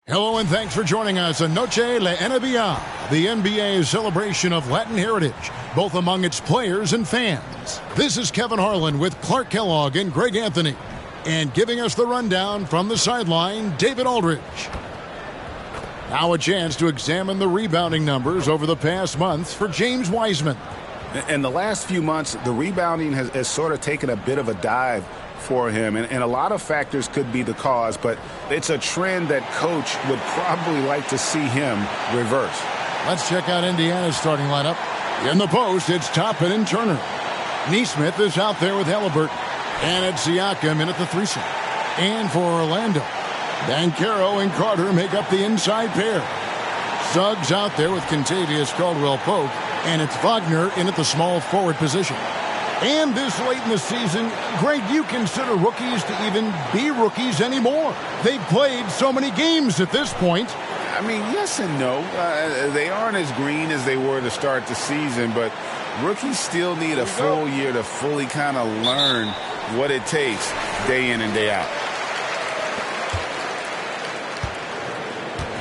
Hello and thanks for joining us on Noche La NBA, the NBA's celebration of Latin heritage, both among its players and fans. This is Kevin Harlan with Clark Kellogg and Greg Anthony. And giving us the rundown from the sideline, David Aldridge. Now a chance to examine the rebounding numbers over the past months for James Wiseman. In the last few months, the rebounding has sort of taken a bit of a dive for him, and a lot of factors could be the cause, but it's a trend that coach would probably like to see him reverse. Let's check out Indiana's starting lineup. In the post, it's Toppin and Turner. Nesmith is out there with Halliburton, and it's Siakam in at the 3-seam. And for Orlando, Banchero and Carter make up the inside pair. Suggs out there with Kentavious Caldwell-Pope, and it's Wagner in at the small forward position. And this late in the season, Greg, you consider rookies to even be rookies anymore. They've played so many games at this point. I mean, yes and no. They aren't as green as they were to start the season, but rookies still need a full year to fully kind of learn what it takes day in and day out.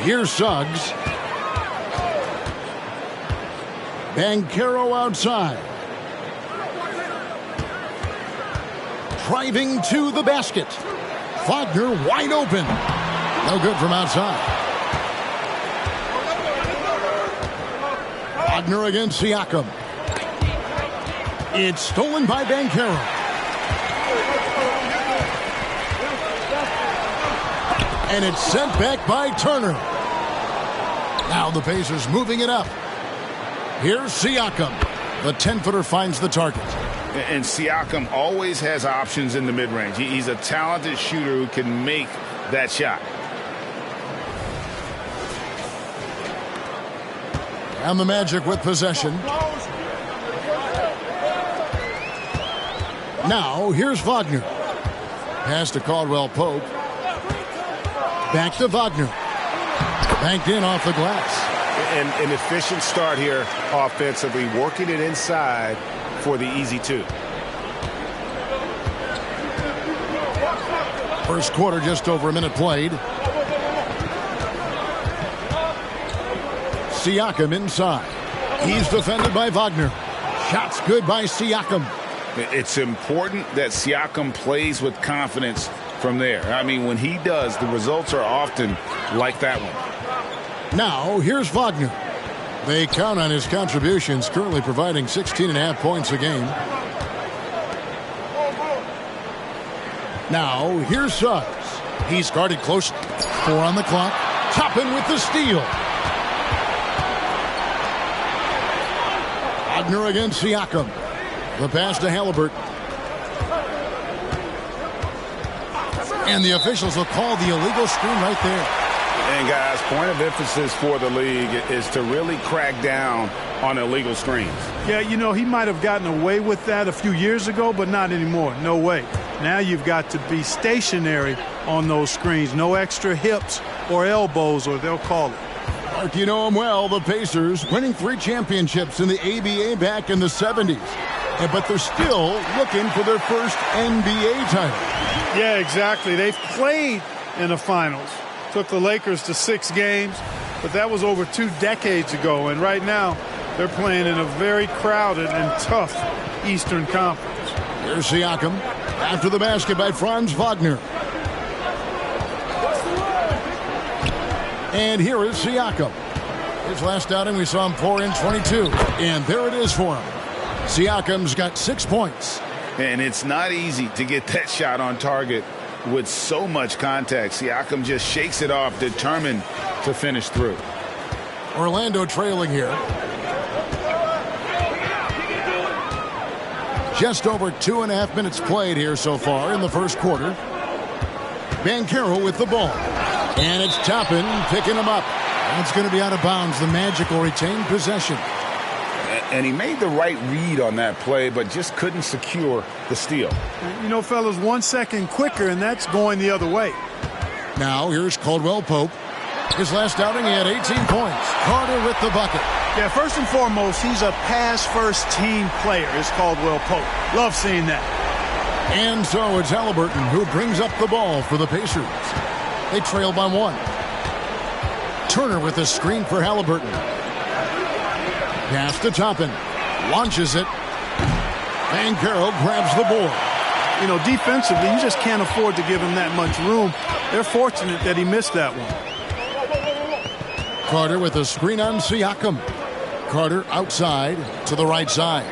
Here's Suggs. Banchero outside. Driving to the basket. Wagner wide open. No good from outside. Wagner against Siakam. It's stolen by Banchero. And it's sent back by Turner. Now the Pacers moving it up. Here's Siakam. The 10-footer finds the target. And Siakam always has options in the mid-range. He's a talented shooter who can make that shot. And the Magic with possession. Now, here's Wagner. Pass to Caldwell-Pope. Back to Wagner. Banked in off the glass. An efficient start here offensively, working it inside for the easy two. First quarter, just over a minute played. Siakam inside. He's defended by Wagner. Shots good by Siakam. It's important that Siakam plays with confidence from there. I mean, when he does, the results are often like that one. Now, here's Wagner. They count on his contributions, currently providing 16.5 points a game. Now, here's Suggs. He's guarded close. 4 on the clock. Toppin with the steal. Wagner against Siakam. The pass to Halliburton. And the officials will call the illegal screen right there. And guys, point of emphasis for the league is to really crack down on illegal screens. Yeah, you know, he might have gotten away with that a few years ago, but not anymore. No way. Now you've got to be stationary on those screens. No extra hips or elbows, or they'll call it. Mark, you know them well, the Pacers, winning 3 championships in the ABA back in the 70s. But they're still looking for their first NBA title. Yeah, exactly. They've played in the finals. Took the Lakers to 6 games, but that was over 2 decades ago. And right now, they're playing in a very crowded and tough Eastern Conference. Here's Siakam. After the basket by Franz Wagner. And here is Siakam. His last outing, we saw him pour in 22. And there it is for him. Siakam's got 6 points. And it's not easy to get that shot on target with so much contact. Siakam just shakes it off, determined to finish through. Orlando trailing here. Just over 2.5 minutes played here so far in the first quarter. Banchero with the ball. And it's Toppin picking him up. That's going to be out of bounds. The Magic will retain possession. And he made the right read on that play, but just couldn't secure the steal. You know, fellas, 1 second quicker, and that's going the other way. Now, here's Caldwell-Pope. His last outing, he had 18 points. Carter with the bucket. Yeah, first and foremost, he's a pass-first team player, is Caldwell-Pope. Love seeing that. And so it's Halliburton who brings up the ball for the Pacers. They trail by 1. Turner with a screen for Halliburton. Pass to Toppin. Launches it. Banchero grabs the board. You know, defensively, you just can't afford to give him that much room. They're fortunate that he missed that one. Carter with a screen on Siakam. Carter outside to the right side.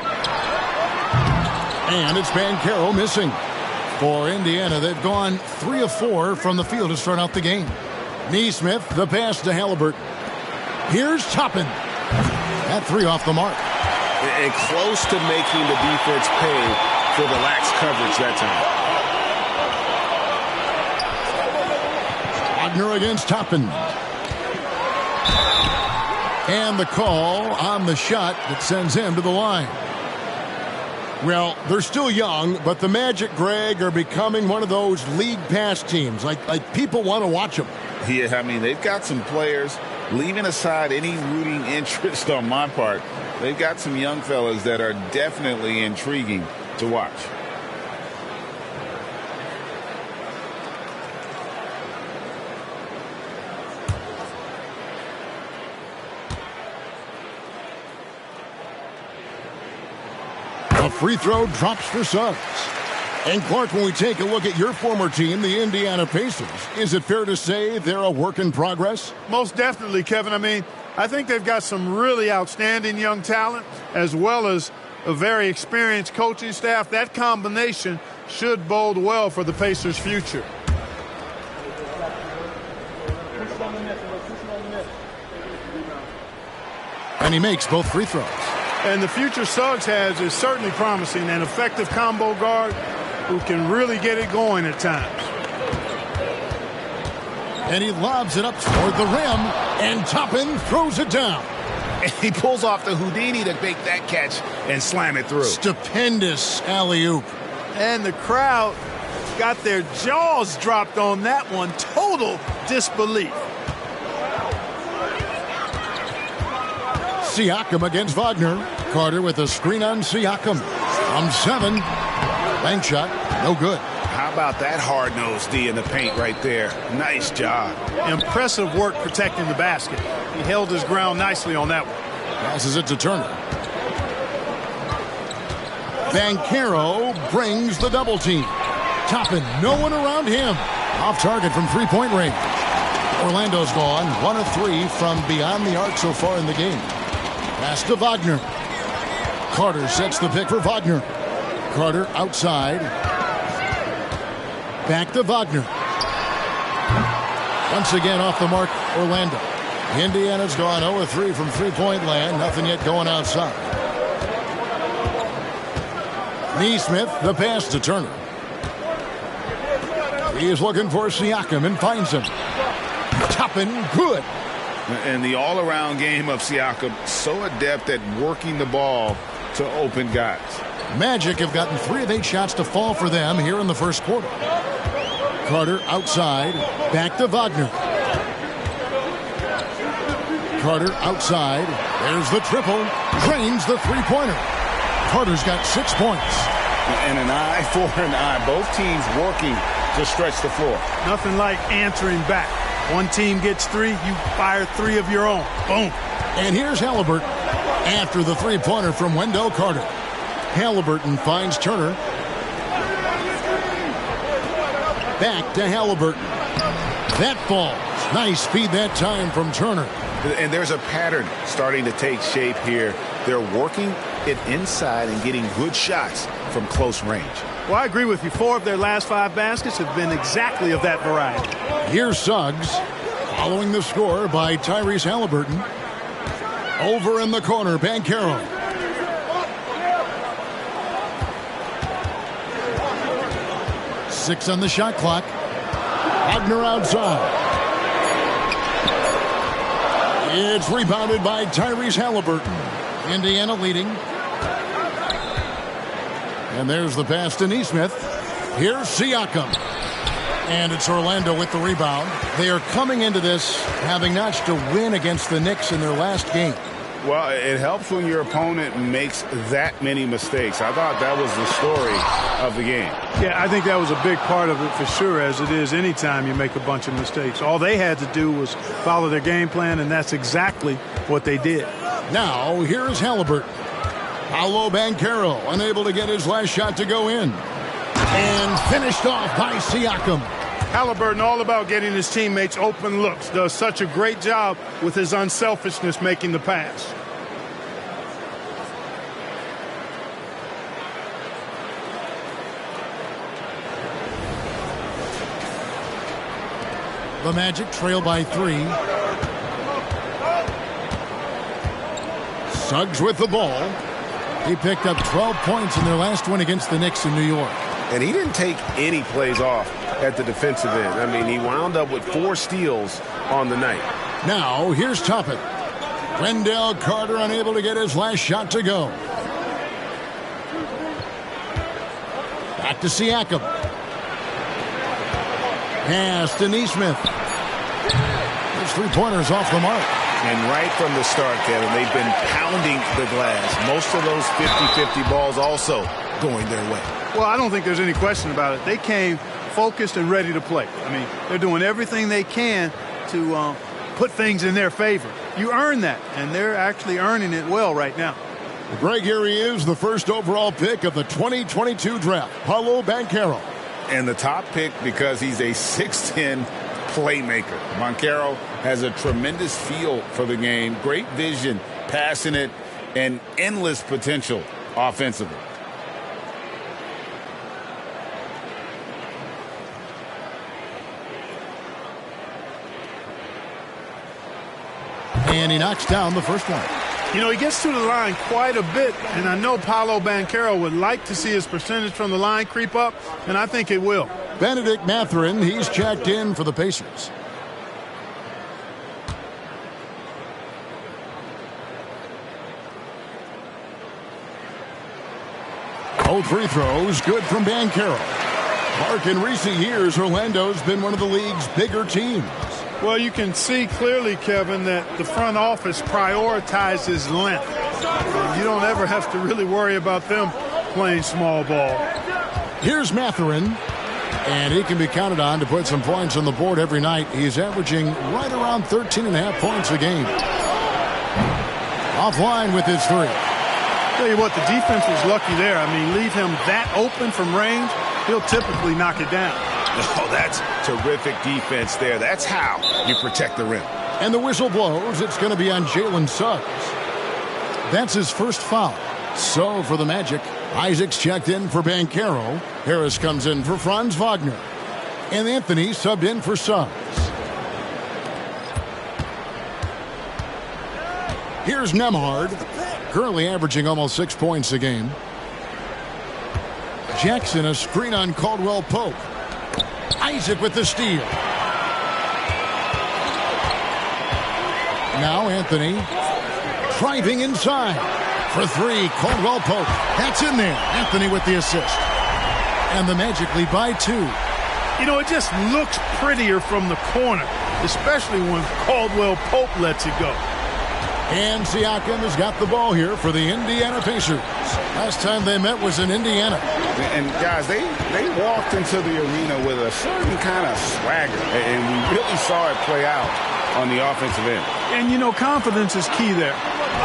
And it's Banchero missing. For Indiana, they've gone 3 of 4 from the field to start out the game. Nesmith, the pass to Halliburton. Here's Toppin. That 3 off the mark. And close to making the defense pay for the lax coverage that time. Wagner against Toppin. And the call on the shot that sends him to the line. Well, they're still young, but the Magic, Greg, are becoming one of those league pass teams. Like people want to watch them. Yeah, I mean, they've got some players, leaving aside any rooting interest on my part, they've got some young fellas that are definitely intriguing to watch. A free throw drops for Suggs. And Clark, when we take a look at your former team, the Indiana Pacers, is it fair to say they're a work in progress? Most definitely, Kevin. I mean, I think they've got some really outstanding young talent as well as a very experienced coaching staff. That combination should bode well for the Pacers' future. And he makes both free throws. And the future Suggs has is certainly promising, an effective combo guard who can really get it going at times. And he lobs it up toward the rim, and Toppin throws it down. And he pulls off the Houdini to make that catch and slam it through. Stupendous alley-oop. And the crowd got their jaws dropped on that one. Total disbelief. Siakam against Wagner. Carter with a screen on Siakam. From 7. Bank shot. No good. How about that hard-nosed D in the paint right there? Nice job. Impressive work protecting the basket. He held his ground nicely on that one. Passes it to Turner. Banchero brings the double team. Toppin, no one around him. Off target from three-point range. Orlando's gone 1 of 3 from beyond the arc so far in the game. Pass to Wagner. Carter sets the pick for Wagner. Carter outside. Back to Wagner. Once again off the mark, Orlando. Indiana's gone 0 of 3 from three-point land. Nothing yet going outside. Nesmith, the pass to Turner. He is looking for Siakam and finds him. Toppin, good. And the all-around game of Siakam, so adept at working the ball to open guys. Magic have gotten 3 of 8 shots to fall for them here in the first quarter. Carter outside, back to Wagner. Carter outside, there's the triple, drains the three-pointer. Carter's got 6 points. And an eye for an eye. Both teams working to stretch the floor. Nothing like answering back. One team gets 3, you fire 3 of your own. Boom. And here's Halliburton after the three-pointer from Wendell Carter. Halliburton finds Turner. Back to Halliburton. That falls. Nice speed that time from Turner. And there's a pattern starting to take shape here. They're working it inside and getting good shots from close range. Well, I agree with you. 4 of their last 5 baskets have been exactly of that variety. Here's Suggs following the score by Tyrese Halliburton. Over in the corner, Banchero. Six on the shot clock. Wagner outside. It's rebounded by Tyrese Halliburton. Indiana leading. And there's the pass to Nesmith. Here's Siakam. And it's Orlando with the rebound. They are coming into this having notched a win against the Knicks in their last game. Well, it helps when your opponent makes that many mistakes. I thought that was the story of the game. Yeah, I think that was a big part of it for sure, as it is anytime you make a bunch of mistakes. All they had to do was follow their game plan, and that's exactly what they did. Now, here's Halliburton. Paolo Banchero unable to get his last shot to go in. And finished off by Siakam. Halliburton, all about getting his teammates open looks, does such a great job with his unselfishness making the pass. The Magic trail by 3. Suggs with the ball. He picked up 12 points in their last one against the Knicks in New York. And he didn't take any plays off at the defensive end. I mean, he wound up with 4 steals on the night. Now, here's Toppin. Wendell Carter unable to get his last shot to go. Back to Siakam. Pass to Nesmith. His three-pointers off the mark. And right from the start, Kevin, they've been pounding the glass. Most of those 50-50 balls also going their way. Well, I don't think there's any question about it. They came focused and ready to play. I mean, they're doing everything they can to put things in their favor. You earn that, and they're actually earning it well right now. Greg, here he is, the first overall pick of the 2022 draft, Paolo Banchero. And the top pick because he's a 6'10 playmaker. Banchero has a tremendous feel for the game, great vision, passing it, and endless potential offensively. And he knocks down the first one. You know, he gets to the line quite a bit, and I know Paolo Banchero would like to see his percentage from the line creep up, and I think it will. Benedict Mathurin, he's checked in for the Pacers. Both free throws good from Banchero. Mark, in recent years, Orlando's been one of the league's bigger teams. Well, you can see clearly, Kevin, that the front office prioritizes length. You don't ever have to really worry about them playing small ball. Here's Mathurin, and he can be counted on to put some points on the board every night. He's averaging right around 13.5 points a game. Offline with his 3. Tell you what, the defense was lucky there. I mean, leave him that open from range, he'll typically knock it down. Oh, that's terrific defense there. That's how you protect the rim. And the whistle blows. It's going to be on Jalen Suggs. That's his first foul. So for the Magic, Isaac's checked in for Banchero. Harris comes in for Franz Wagner. And Anthony subbed in for Suggs. Here's Nembhard, currently averaging almost 6 points a game. Jackson, a screen on Caldwell Pope. Isaac with the steal. Now Anthony driving inside for 3. Caldwell Pope. That's in there. Anthony with the assist. And the Magic lead by 2. You know, it just looks prettier from the corner, especially when Caldwell Pope lets it go. And Siakam has got the ball here for the Indiana Pacers. Last time they met was in Indiana. And guys, they walked into the arena with a certain kind of swagger, and we really saw it play out on the offensive end. And, you know, confidence is key there.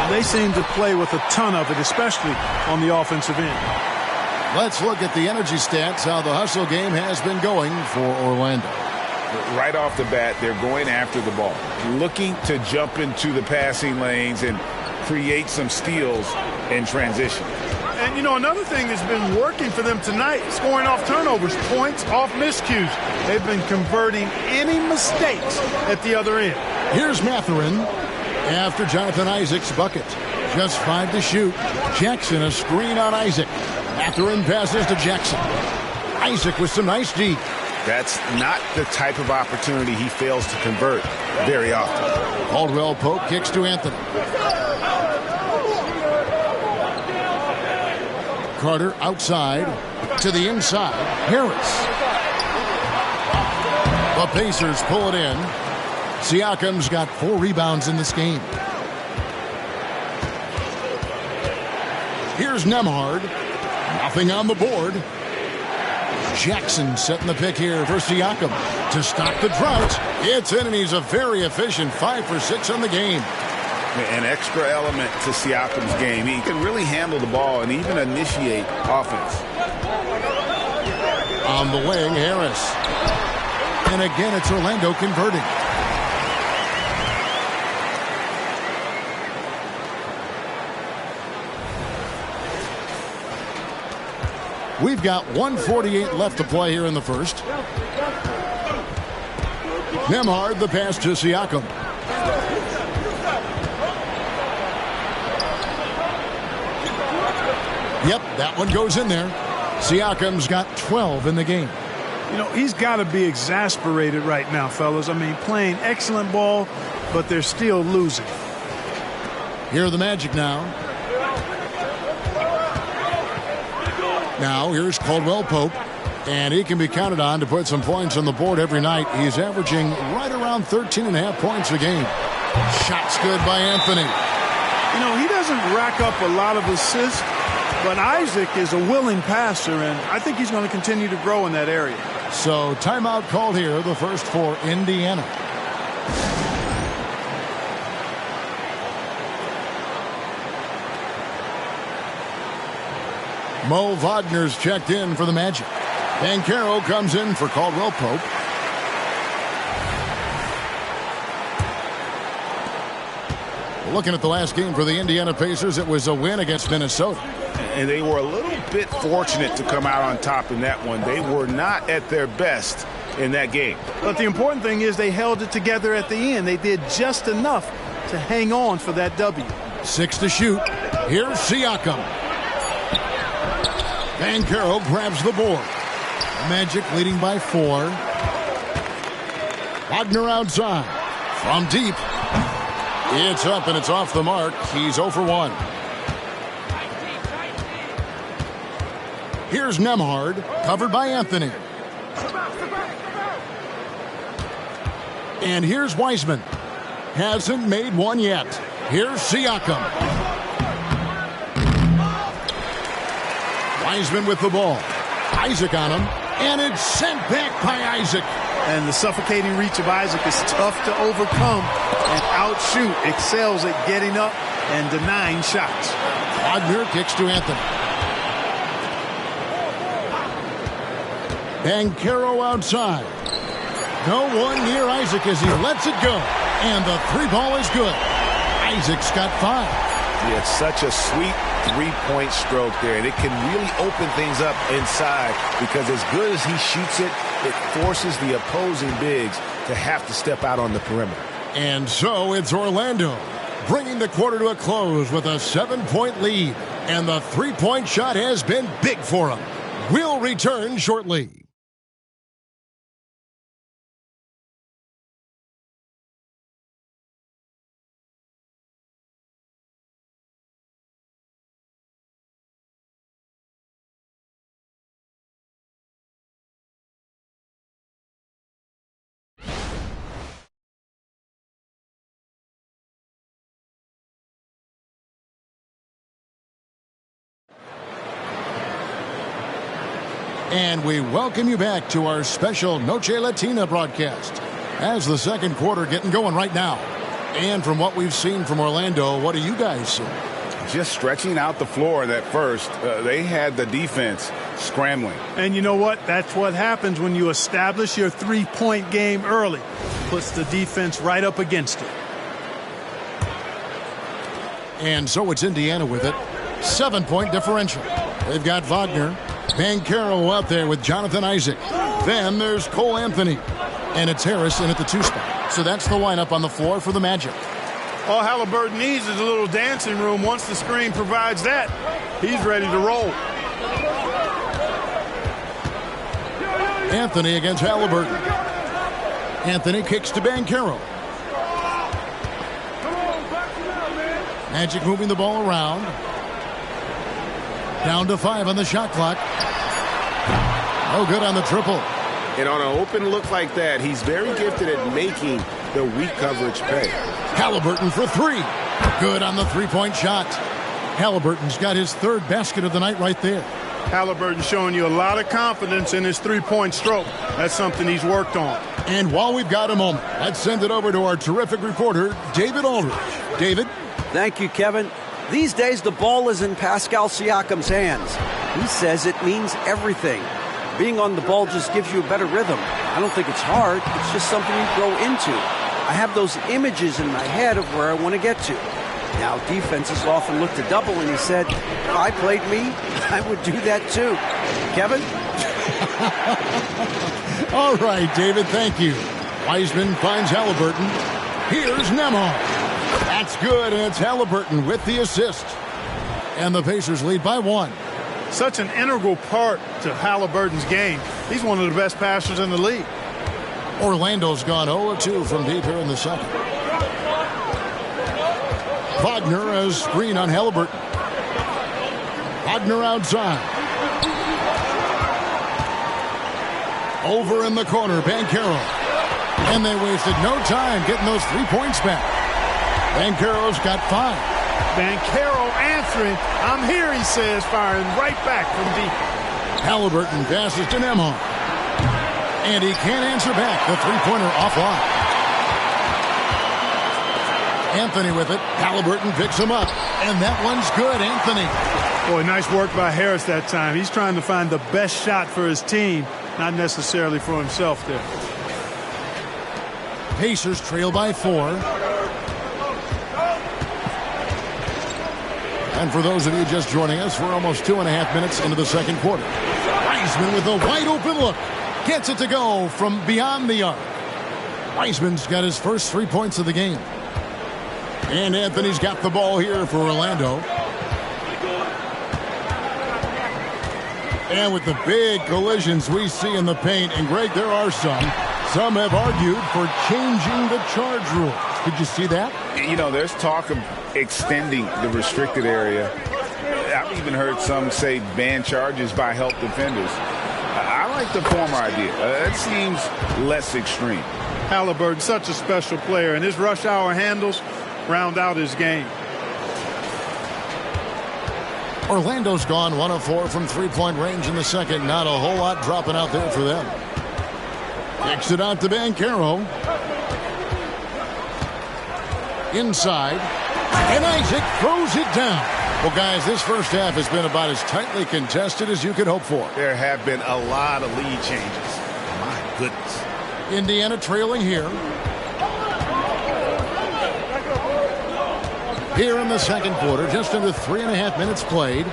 They seem to play with a ton of it, especially on the offensive end. Let's look at the energy stats, how the hustle game has been going for Orlando. Right off the bat, they're going after the ball, looking to jump into the passing lanes and create some steals in transition. And, you know, another thing that's been working for them tonight, scoring off turnovers, points off miscues. They've been converting any mistakes at the other end. Here's Mathurin after Jonathan Isaac's bucket. Just 5 to shoot. Jackson, a screen on Isaac. Mathurin passes to Jackson. Isaac with some nice D. That's not the type of opportunity he fails to convert very often. Caldwell Pope kicks to Anthony. Carter outside to the inside. Harris. The Pacers pull it in. Siakam's got 4 rebounds in this game. Here's Nembhard. Nothing on the board. Jackson setting the pick here for Siakam to stop the drought. It's in, and he's a very efficient 5 for 6 on the game. An extra element to Siakam's game. He can really handle the ball and even initiate offense. On the wing, Harris. And again, it's Orlando converting. We've got 1:48 left to play here in the first. Nembhard, the pass to Siakam. Yep, that one goes in there. Siakam's got 12 in the game. You know, he's got to be exasperated right now, fellas. I mean, playing excellent ball, but they're still losing. Here are the Magic now. Now, here's Caldwell Pope, and he can be counted on to put some points on the board every night. He's averaging right around 13.5 points a game. Shots good by Anthony. You know, he doesn't rack up a lot of assists, but Isaac is a willing passer, and I think he's going to continue to grow in that area. So, timeout called here, the first for Indiana. Mo Wagner's checked in for the Magic. Banchero comes in for Caldwell Pope. Looking at the last game for the Indiana Pacers, it was a win against Minnesota. And they were a little bit fortunate to come out on top in that one. They were not at their best in that game. But the important thing is they held it together at the end. They did just enough to hang on for that W. 6 to shoot. Here's Siakam. Banchero grabs the board. Magic leading by 4. Wagner outside. From deep. It's up and it's off the mark. He's 0 for 1. Here's Nembhard, covered by Anthony. And here's Wiseman. Hasn't made one yet. Here's Siakam. Wiseman with the ball. Isaac on him. And it's sent back by Isaac. And the suffocating reach of Isaac is tough to overcome and outshoot. Excels at getting up and denying shots. Wagner kicks to Anthony. Banchero outside. No one near Isaac as he lets it go. And the 3 ball is good. Isaac's got 5. Yeah, it's such a sweet 3-point stroke there. And it can really open things up inside because as good as he shoots it, it forces the opposing bigs to have to step out on the perimeter. And so it's Orlando bringing the quarter to a close with a 7-point lead. And the 3-point shot has been big for him. We'll return shortly. And we welcome you back to our special Noche Latina broadcast. As the second quarter getting going right now. And from what we've seen from Orlando, what do you guys see? Just stretching out the floor that first. They had the defense scrambling. And you know what? That's what happens when you establish your 3-point game early. Puts the defense right up against it. And so it's Indiana with it. 7-point differential. They've got Wagner. Banchero out there with Jonathan Isaac. Then there's Cole Anthony. And it's Harrison at the 2 spot. So that's the lineup on the floor for the Magic. All Halliburton needs is a little dancing room. Once the screen provides that, he's ready to roll. Anthony against Halliburton. Anthony kicks to Banchero. Magic moving the ball around. Down to 5 on the shot clock. No good on the triple. And on an open look like that, he's very gifted at making the weak coverage pay. Halliburton for 3. Good on the 3-point shot. Halliburton's got his third basket of the night right there. Halliburton showing you a lot of confidence in his three-point stroke. That's something he's worked on. And while we've got a moment, let's send it over to our terrific reporter, David Aldridge. David? Thank you, Kevin. These days, the ball is in Pascal Siakam's hands. He says it means everything. Being on the ball just gives you a better rhythm. I don't think it's hard. It's just something you grow into. I have those images in my head of where I want to get to. Now, defenses often look to double, and he said, if I played me, I would do that too. Kevin? All right, David, thank you. Wiseman finds Halliburton. Here's Nembhard. That's good, and it's Halliburton with the assist. And the Pacers lead by 1. Such an integral part to Halliburton's game. He's one of the best passers in the league. Orlando's gone 0-2 from deep here in the second. Wagner has screen on Halliburton. Wagner outside. Over in the corner, Banchero. And they wasted no time getting those 3 points back. Banchero's got 5. Banchero answering. I'm here, he says, firing right back from deep. Halliburton passes to Nembhard. And he can't answer back. The three-pointer offline. Anthony with it. Halliburton picks him up. And that one's good, Anthony. Boy, nice work by Harris that time. He's trying to find the best shot for his team, not necessarily for himself there. Pacers trail by 4. And for those of you just joining us, we're almost 2.5 minutes into the second quarter. Wiseman with a wide-open look. Gets it to go from beyond the arc. Wiseman's got his first 3 points of the game. And Anthony's got the ball here for Orlando. And with the big collisions we see in the paint, and Greg, there are some have argued for changing the charge rule. Did you see that? You know, there's talk of extending the restricted area. I've even heard some say ban charges by help defenders. I like the former idea. It seems less extreme. Halliburton, such a special player, and his rush hour handles round out his game. Orlando's gone 1 of 4 from three-point range in the second. Not a whole lot dropping out there for them. Kicks it out to Banchero. Inside. And Isaac throws it down. Well, guys, this first half has been about as tightly contested as you could hope for. There have been a lot of lead changes. My goodness. Indiana trailing here. Here in the second quarter, just under 3.5 minutes played.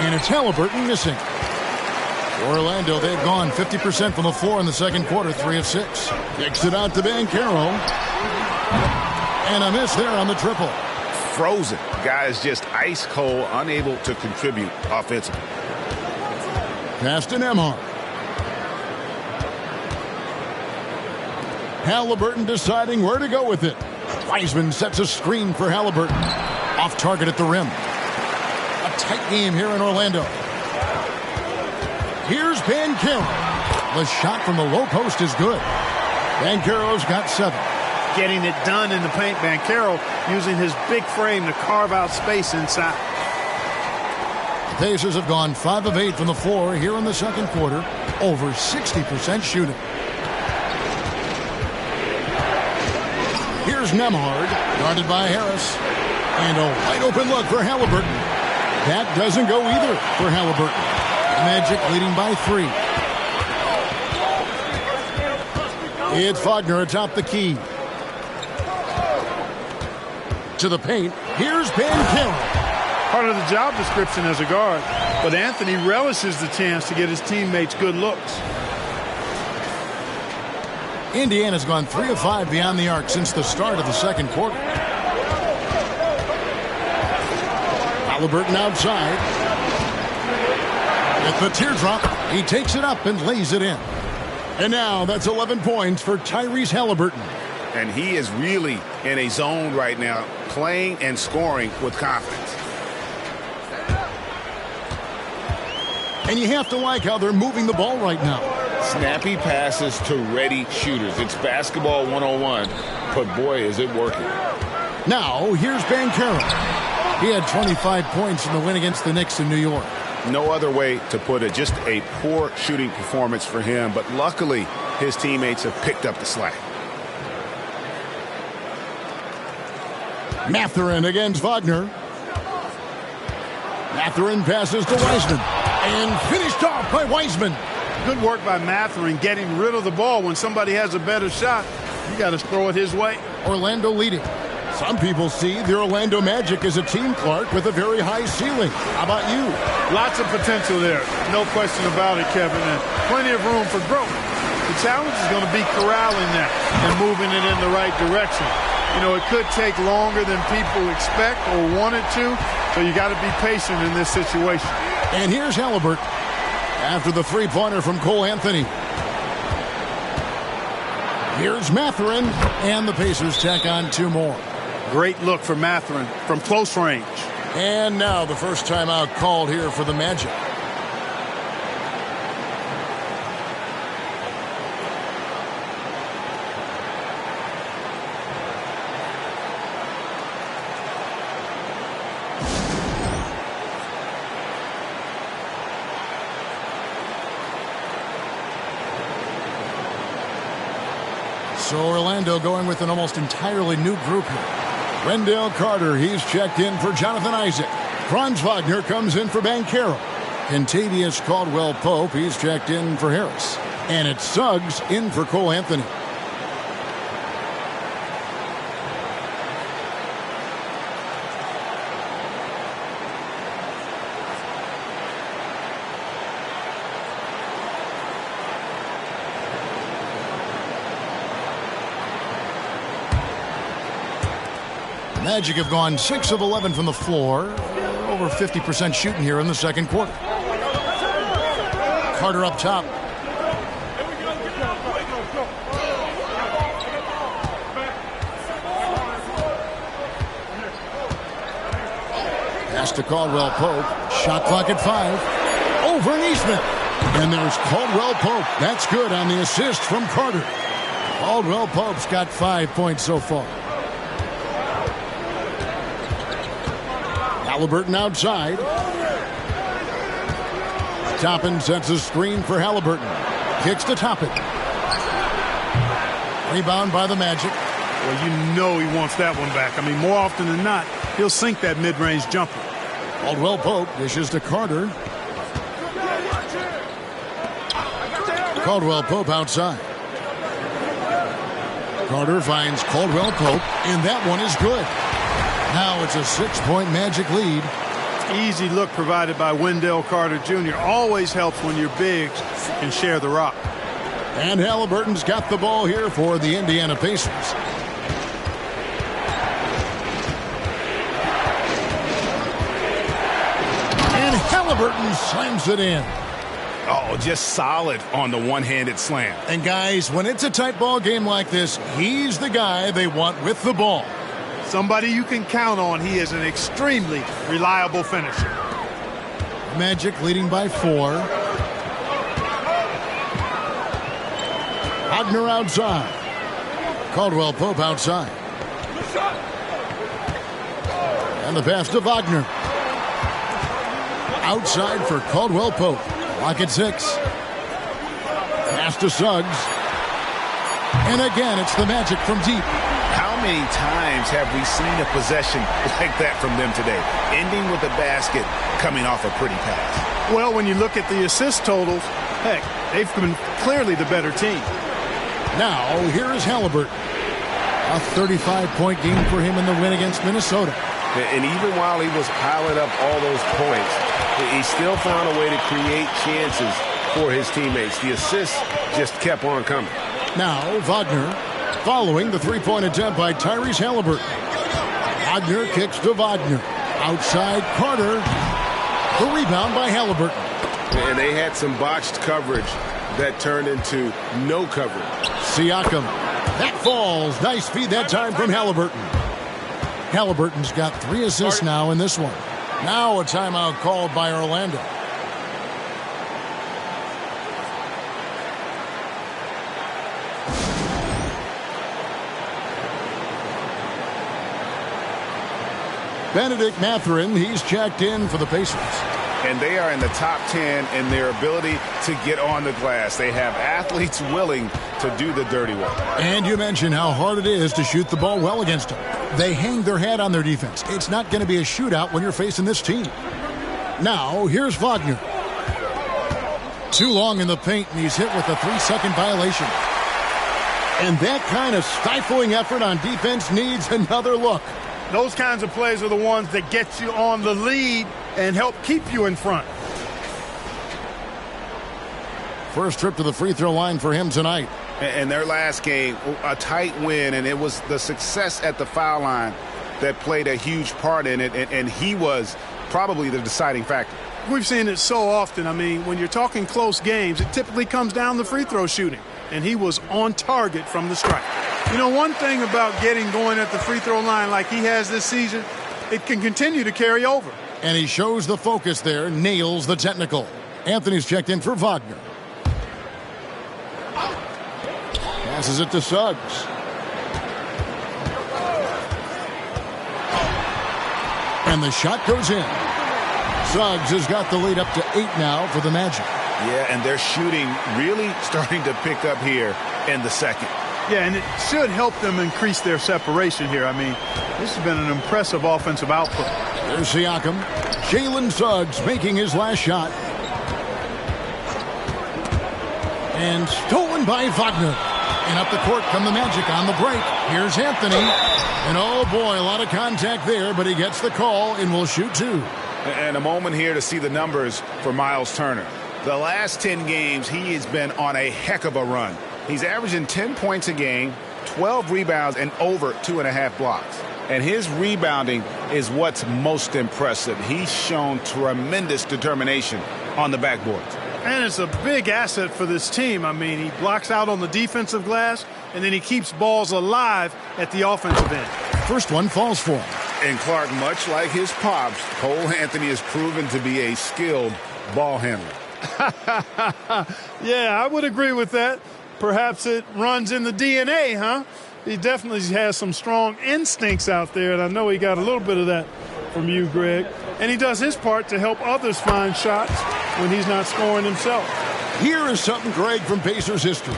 And it's Halliburton missing. Orlando, they've gone 50% from the floor in the second quarter, 3 of 6. Kicks it out to Banchero. And a miss there on the triple. Frozen. Guys just ice cold, unable to contribute offensively. Pass to Nembhard. Halliburton deciding where to go with it. Wiseman sets a screen for Halliburton. Off target at the rim. A tight game here in Orlando. Here's Banchero. The shot from the low post is good. Banchero's got 7. Getting it done in the paint. Banchero using his big frame to carve out space inside. The Pacers have gone 5 of 8 from the floor here in the second quarter. Over 60% shooting. Here's Nembhard, guarded by Harris. And a wide open look for Halliburton. That doesn't go either for Halliburton. Magic leading by 3. It's Wagner atop the key. To the paint. Here's Banchero. Part of the job description as a guard. But Anthony relishes the chance to get his teammates good looks. Indiana's gone 3 of 5 beyond the arc since the start of the second quarter. Halliburton outside. With the teardrop, he takes it up and lays it in. And now that's 11 points for Tyrese Halliburton. And he is really in a zone right now, playing and scoring with confidence. And you have to like how they're moving the ball right now. Snappy passes to ready shooters. It's basketball 101, but boy, is it working. Now, here's Banchero. He had 25 points in the win against the Knicks in New York. No other way to put it. Just a poor shooting performance for him. But luckily, his teammates have picked up the slack. Mathurin against Wagner. Mathurin passes to Wiseman. And finished off by Wiseman. Good work by Mathurin getting rid of the ball. When somebody has a better shot, you got to throw it his way. Orlando leading. Some people see the Orlando Magic as a team, Clark, with a very high ceiling. How about you? Lots of potential there. No question about it, Kevin. And plenty of room for growth. The challenge is going to be corralling that and moving it in the right direction. You know, it could take longer than people expect or want it to, so you got to be patient in this situation. And here's Halliburton after the three-pointer from Cole Anthony. Here's Mathurin, and the Pacers tack on 2 more. Great look for Mathurin from close range. And now the first timeout called here for the Magic. So Orlando going with an almost entirely new group here. Wendell Carter, he's checked in for Jonathan Isaac. Franz Wagner comes in for Banchero. Kentavious Caldwell-Pope, he's checked in for Harris. And it's Suggs in for Cole Anthony. Magic have gone 6 of 11 from the floor. Over 50% shooting here in the second quarter. Carter up top. Pass to Caldwell-Pope. Shot clock at 5. Over Nesmith. And there's Caldwell-Pope. That's good on the assist from Carter. Caldwell-Pope's got 5 points so far. Halliburton outside. Toppin sets a screen for Halliburton. Kicks to Toppin. Rebound by the Magic. Well, you know he wants that one back. I mean, more often than not, he'll sink that mid-range jumper. Caldwell-Pope dishes to Carter. Caldwell-Pope outside. Carter finds Caldwell-Pope, and that one is good. Now it's a 6-point Magic lead. Easy look provided by Wendell Carter Jr. Always helps when your bigs can share the rock. And Halliburton's got the ball here for the Indiana Pacers. And Halliburton slams it in. Oh, just solid on the one-handed slam. And guys, when it's a tight ball game like this, he's the guy they want with the ball. Somebody you can count on. He is an extremely reliable finisher. Magic leading by 4. Wagner outside. Caldwell-Pope outside. And the pass to Wagner. Outside for Caldwell-Pope. Lock at 6. Pass to Suggs. And again, it's the Magic from deep. How many times have we seen a possession like that from them today? Ending with a basket, coming off a pretty pass. Well, when you look at the assist totals, heck, they've been clearly the better team. Now, here is Halliburton. A 35-point game for him in the win against Minnesota. And even while he was piling up all those points, he still found a way to create chances for his teammates. The assists just kept on coming. Now, Wagner following the 3-point attempt by Tyrese Halliburton. Wagner kicks to Wagner. Outside Carter. The rebound by Halliburton. And they had some botched coverage that turned into no coverage. Siakam. That falls. Nice feed that time from Halliburton. Halliburton's got 3 assists now in this one. Now a timeout called by Orlando. Benedict Mathurin, he's checked in for the Pacers. And they are in the top 10 in their ability to get on the glass. They have athletes willing to do the dirty work. And you mentioned how hard it is to shoot the ball well against them. They hang their hat on their defense. It's not going to be a shootout when you're facing this team. Now, here's Wagner. Too long in the paint, and he's hit with a 3-second violation. And that kind of stifling effort on defense needs another look. Those kinds of plays are the ones that get you on the lead and help keep you in front. First trip to the free throw line for him tonight. And their last game, a tight win, and it was the success at the foul line that played a huge part in it, and he was probably the deciding factor. We've seen it so often. I mean, when you're talking close games, it typically comes down to free throw shooting, and he was on target from the stripe. You know, one thing about getting going at the free throw line like he has this season, it can continue to carry over. And he shows the focus there, nails the technical. Anthony's checked in for Wagner. Passes it to Suggs. And the shot goes in. Suggs has got the lead up to 8 now for the Magic. Yeah, and their shooting really starting to pick up here in the second. Yeah, and it should help them increase their separation here. I mean, this has been an impressive offensive output. There's Siakam. Jalen Suggs making his last shot. And stolen by Wagner. And up the court come the Magic on the break. Here's Anthony. And oh boy, a lot of contact there, but he gets the call and will shoot 2. And a moment here to see the numbers for Miles Turner. The last 10 games, he has been on a heck of a run. He's averaging 10 points a game, 12 rebounds, and over 2.5 blocks. And his rebounding is what's most impressive. He's shown tremendous determination on the backboards. And it's a big asset for this team. I mean, he blocks out on the defensive glass, and then he keeps balls alive at the offensive end. First one falls for him. And Clark, much like his pops, Cole Anthony has proven to be a skilled ball handler. Yeah, I would agree with that. Perhaps it runs in the DNA, huh? He definitely has some strong instincts out there, and I know he got a little bit of that from you, Greg. And he does his part to help others find shots when he's not scoring himself. Here is something, Greg, from Pacers history.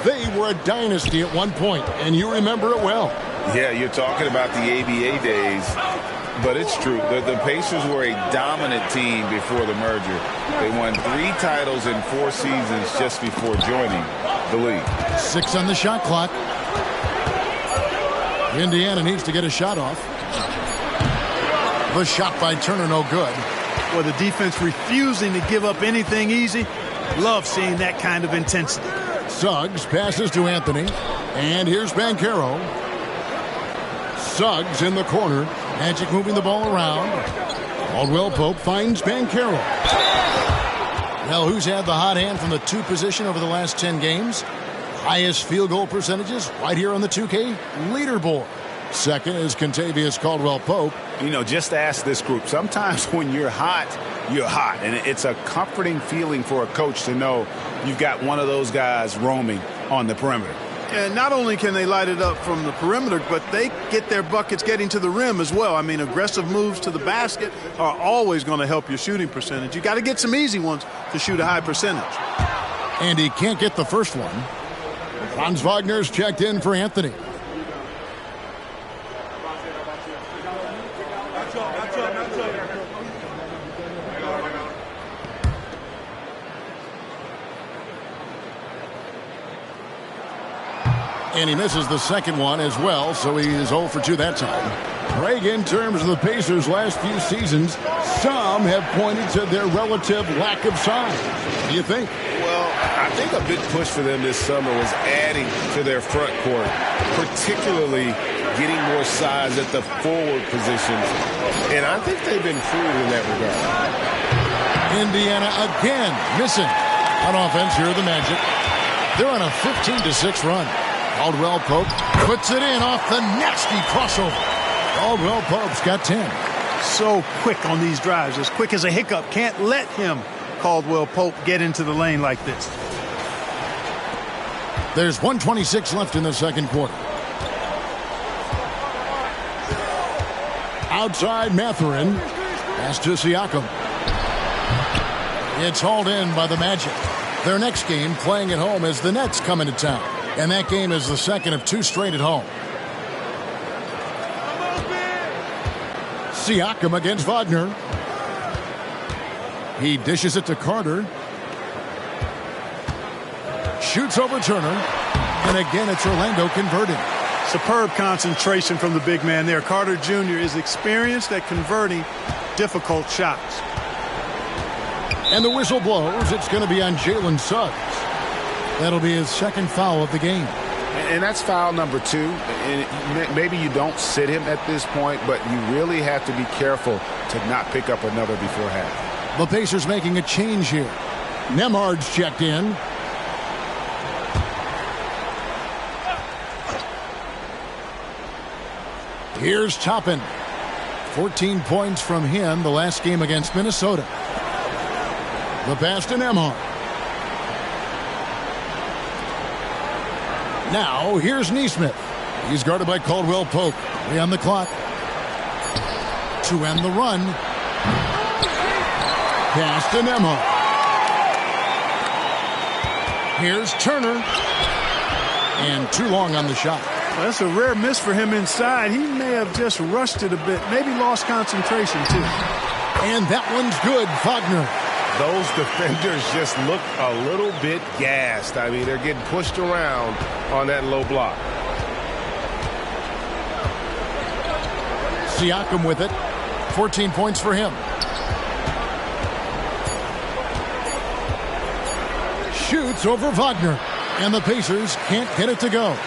They were a dynasty at one point, and you remember it well. Yeah, you're talking about the ABA days, but it's true. The Pacers were a dominant team before the merger. They won 3 titles in 4 seasons just before joining the league. 6 on the shot clock. Indiana needs to get a shot off. The shot by Turner, no good. Well, the defense refusing to give up anything easy. Love seeing that kind of intensity. Suggs passes to Anthony. And here's Banchero. Suggs in the corner. Magic moving the ball around. Caldwell Pope finds Banchero. Well, who's had the hot hand from the 2 position over the last 10 games? Highest field goal percentages right here on the 2K leaderboard. Second is Kentavious Caldwell Pope. You know, just ask this group. Sometimes when you're hot, you're hot. And it's a comforting feeling for a coach to know you've got one of those guys roaming on the perimeter. And not only can they light it up from the perimeter, but they get their buckets getting to the rim as well. I mean, aggressive moves to the basket are always going to help your shooting percentage. You got to get some easy ones to shoot a high percentage. And he can't get the first one. Franz Wagner's checked in for Anthony. And he misses the second one as well, so he is 0 for 2 that time. Greg, in terms of the Pacers' last few seasons, some have pointed to their relative lack of size. What do you think? Well, I think a big push for them this summer was adding to their front court, particularly getting more size at the forward positions. And I think they've improved in that regard. Indiana again missing. On offense, here are the Magic. They're on a 15-6 run. Caldwell Pope puts it in off the nasty crossover. Caldwell Pope's got 10. So quick on these drives, as quick as a hiccup. Can't let him, Caldwell Pope, get into the lane like this. There's 1:26 left in the second quarter. Outside Mathurin. Pass to Siakam. It's hauled in by the Magic. Their next game playing at home as the Nets come into town. And that game is the second of 2 straight at home. Siakam against Wagner. He dishes it to Carter. Shoots over Turner. And again, it's Orlando converting. Superb concentration from the big man there. Carter Jr. is experienced at converting difficult shots. And the whistle blows. It's going to be on Jalen Suggs. That'll be his second foul of the game. And that's foul number 2. And maybe you don't sit him at this point, but you really have to be careful to not pick up another before half. The Pacers making a change here. Nembhard's checked in. Here's Toppin. 14 points from him the last game against Minnesota. The pass to Nembhard. Now, here's Nesmith. He's guarded by Caldwell Pope. 3 on the clock. To end the run. Pass to Nembhard. Here's Turner. And too long on the shot. Well, that's a rare miss for him inside. He may have just rushed it a bit. Maybe lost concentration, too. And that one's good. Wagner. Those defenders just look a little bit gassed. I mean, they're getting pushed around on that low block. Siakam with it. 14 points for him. Shoots over Wagner. And the Pacers can't get it to go.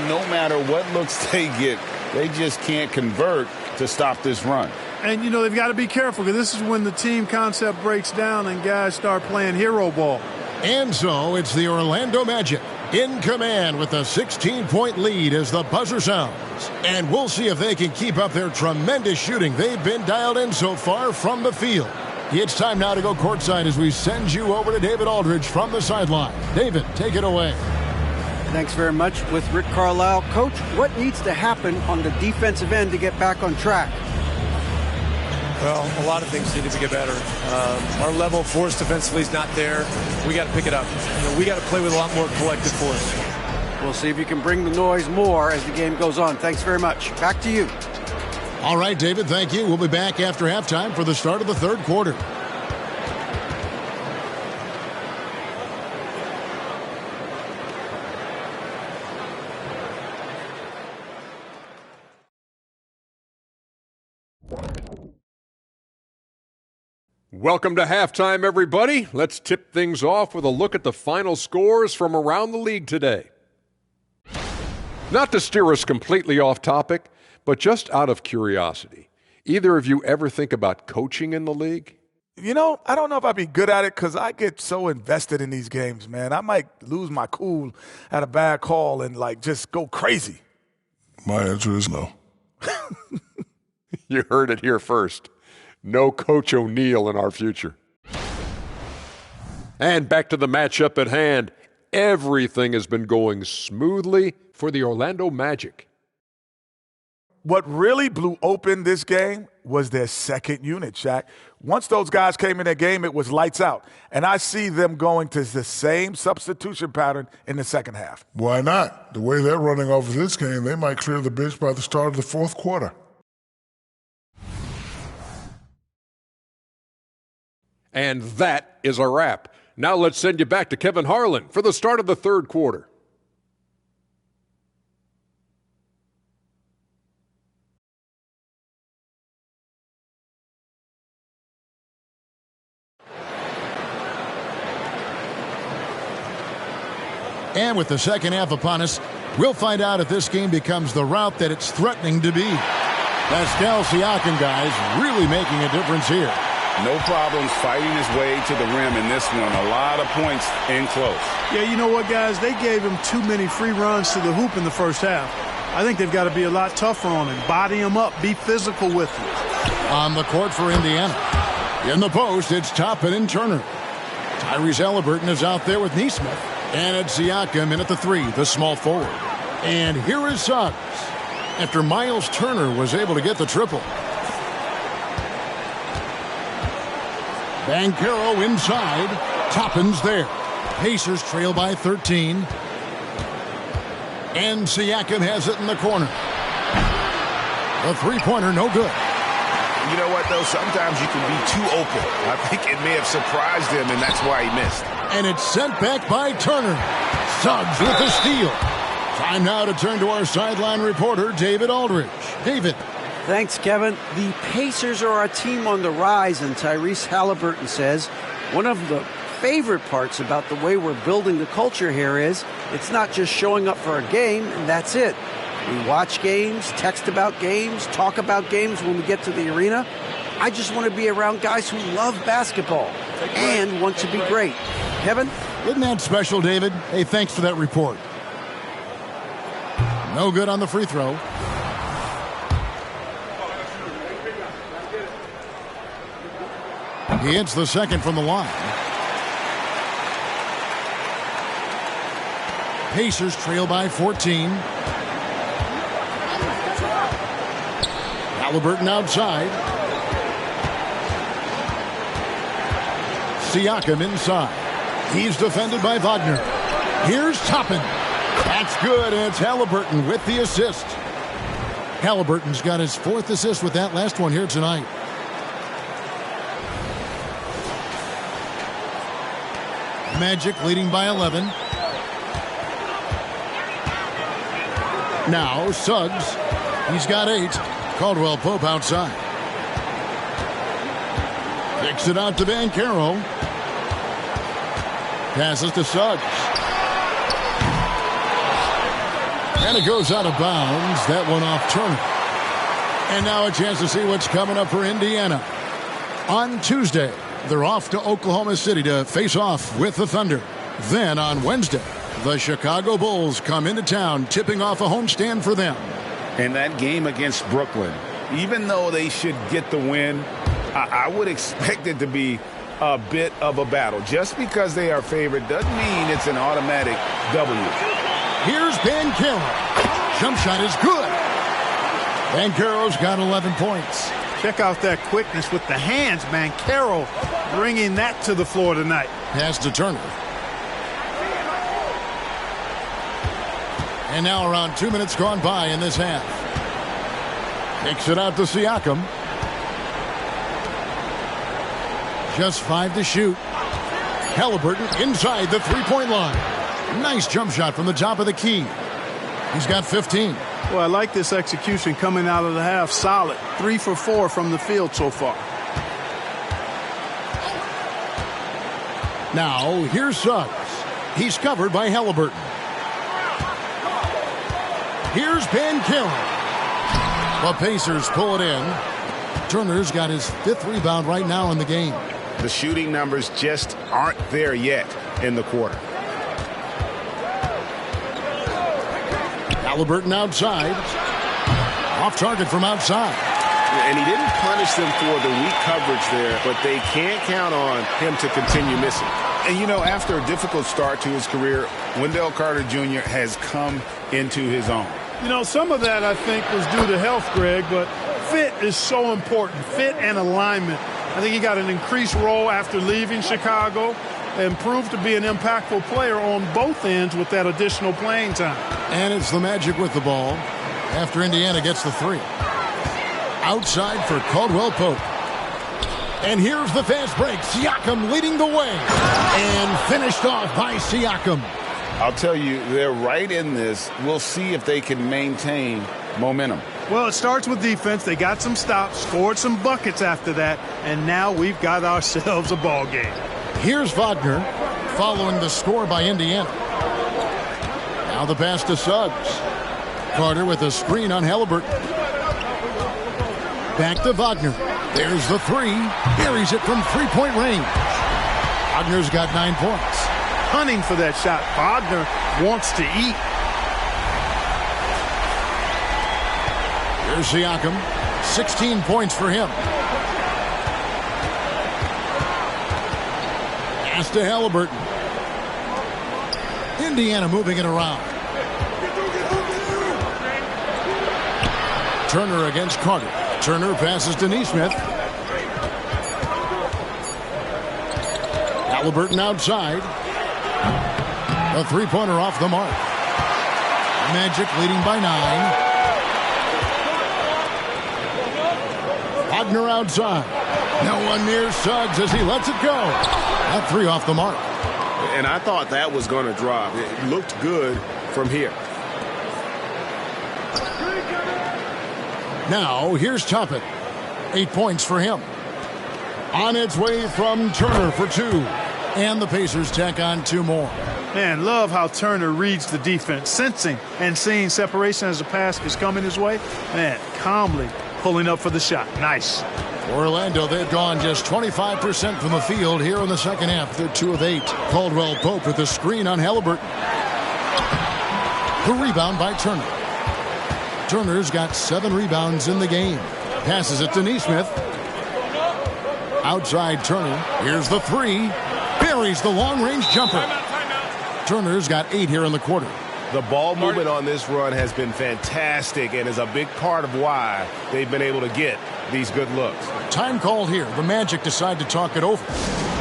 No matter what looks they get, they just can't convert to stop this run. And, you know, they've got to be careful because this is when the team concept breaks down and guys start playing hero ball. And so it's the Orlando Magic in command with a 16-point lead as the buzzer sounds. And we'll see if they can keep up their tremendous shooting they've been dialed in so far from the field. It's time now to go courtside as we send you over to David Aldridge from the sideline. David, take it away. Thanks very much with Rick Carlisle. Coach, what needs to happen on the defensive end to get back on track? Well, a lot of things need to get better. Our level of force defensively is not there. We got to pick it up. We got to play with a lot more collective force. We'll see if you can bring the noise more as the game goes on. Thanks very much. Back to you. All right, David, thank you. We'll be back after halftime for the start of the third quarter. Welcome to halftime, everybody. Let's tip things off with a look at the final scores from around the league today. Not to steer us completely off topic, but just out of curiosity, either of you ever think about coaching in the league? You know, I don't know if I'd be good at it because I get so invested in these games, man. I might lose my cool at a bad call and, just go crazy. My answer is no. You heard it here first. No Coach O'Neal in our future. And back to the matchup at hand. Everything has been going smoothly for the Orlando Magic. What really blew open this game was their second unit, Shaq. Once those guys came in that game, it was lights out. And I see them going to the same substitution pattern in the second half. Why not? The way they're running off of this game, they might clear the bench by the start of the fourth quarter. And that is a wrap. Now let's send you back to Kevin Harlan for the start of the third quarter. And with the second half upon us, we'll find out if this game becomes the route that it's threatening to be. Pascal Siakam, guys, really making a difference here. No problems fighting his way to the rim in this one. A lot of points in close. Yeah, you know what, guys? They gave him too many free runs to the hoop in the first half. I think they've got to be a lot tougher on him. Body him up. Be physical with him. On the court for Indiana. In the post, it's Toppin and Turner. Tyrese Haliburton is out there with Nesmith. And it's Siakam in at the 3, the small forward. And here is Suggs. After Miles Turner was able to get the triple. Banchero inside. Toppin's there. Pacers trail by 13. And Siakam has it in the corner. The three-pointer, no good. You know what, though? Sometimes you can be too open. I think it may have surprised him, and that's why he missed. And it's sent back by Turner. Suggs with the steal. Time now to turn to our sideline reporter, David Aldridge. David. Thanks, Kevin. The Pacers are a team on the rise, and Tyrese Halliburton says one of the favorite parts about the way we're building the culture here is it's not just showing up for a game, and that's it. We watch games, text about games, talk about games when we get to the arena. I just want to be around guys who love basketball and want to be great. Kevin? Isn't that special, David? Hey, thanks for that report. No good on the free throw. He hits the second from the line. Pacers trail by 14. Halliburton outside. Siakam inside. He's defended by Wagner. Here's Toppin. That's good, and it's Halliburton with the assist. Halliburton's got his fourth assist with that last one here tonight. Magic leading by 11. Now Suggs. He's got 8. Caldwell Pope outside. Kicks it out to Banchero. Passes to Suggs. And it goes out of bounds. That one off Turner. And now a chance to see what's coming up for Indiana. On Tuesday, they're off to Oklahoma City to face off with the Thunder. Then on Wednesday, the Chicago Bulls come into town, tipping off a homestand for them. And that game against Brooklyn, even though they should get the win, I would expect it to be a bit of a battle. Just because they are favored doesn't mean it's an automatic W. Here's Banchero. Jump shot is good. Banchero's got 11 points. Check out that quickness with the hands. Banchero bringing that to the floor tonight. Pass to Turner. And now around 2 minutes gone by in this half. Kicks it out to Siakam. Just 5 to shoot. Halliburton inside the three-point line. Nice jump shot from the top of the key. He's got 15. Well, I like this execution coming out of the half. Solid. 3 for 4 from the field so far. Now, here's Suggs. He's covered by Halliburton. Here's Banchero. The Pacers pull it in. Turner's got his 5th rebound right now in the game. The shooting numbers just aren't there yet in the quarter. Halliburton outside. Off target from outside. And he didn't punish them for the weak coverage there, but they can't count on him to continue missing. And, you know, after a difficult start to his career, Wendell Carter Jr. has come into his own. You know, some of that, I think, was due to health, Greg, but fit is so important. Fit and alignment. I think he got an increased role after leaving Chicago and proved to be an impactful player on both ends with that additional playing time. And it's the Magic with the ball after Indiana gets the 3. Outside for Caldwell Pope. And here's the fast break. Siakam leading the way. And finished off by Siakam. I'll tell you, they're right in this. We'll see if they can maintain momentum. Well, it starts with defense. They got some stops, scored some buckets after that, and now we've got ourselves a ball game. Here's Wagner following the score by Indiana. Now the pass to Suggs. Carter with a screen on Halliburton. Back to Wagner. There's the 3. Carries it from three-point range. Wagner's got 9 points. Hunting for that shot. Wagner wants to eat. Here's Siakam. 16 points for him. Pass to Halliburton. Indiana moving it around. Turner against Carter. Turner passes to Nesmith. Halliburton outside. A three-pointer off the mark. Magic leading by 9. Wagner outside. No one near Suggs as he lets it go. That three off the mark. And I thought that was going to drop. It looked good from here. Now, here's Toppin. 8 points for him. On its way from Turner for 2. And the Pacers tack on 2 more. Man, love how Turner reads the defense, sensing and seeing separation as the pass is coming his way. Man, calmly pulling up for the shot. Nice. For Orlando, they've gone just 25% from the field here in the second half. They're 2 of 8. Caldwell Pope with the screen on Halliburton. The rebound by Turner. Turner's got 7 rebounds in the game. Passes it to Nesmith. Outside Turner. Here's the 3. Buries the long-range jumper. Turner's got 8 here in the quarter. The ball movement on this run has been fantastic and is a big part of why they've been able to get these good looks. Time called here. The Magic decide to talk it over.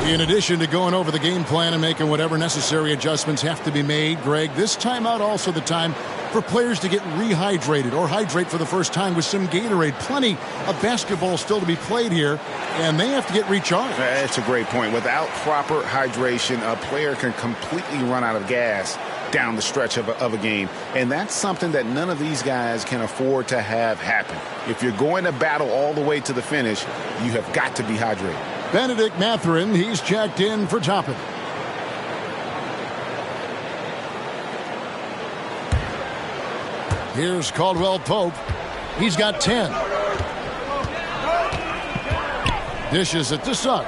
In addition to going over the game plan and making whatever necessary adjustments have to be made, Greg, this timeout also the time for players to get rehydrated or hydrate for the first time with some Gatorade. Plenty of basketball still to be played here, and they have to get recharged. That's a great point. Without proper hydration, a player can completely run out of gas down the stretch of a game. And that's something that none of these guys can afford to have happen. If you're going to battle all the way to the finish, you have got to be hydrated. Benedict Mathurin, he's checked in for Toppin. Here's Caldwell Pope. He's got 10. Dishes it to Suggs.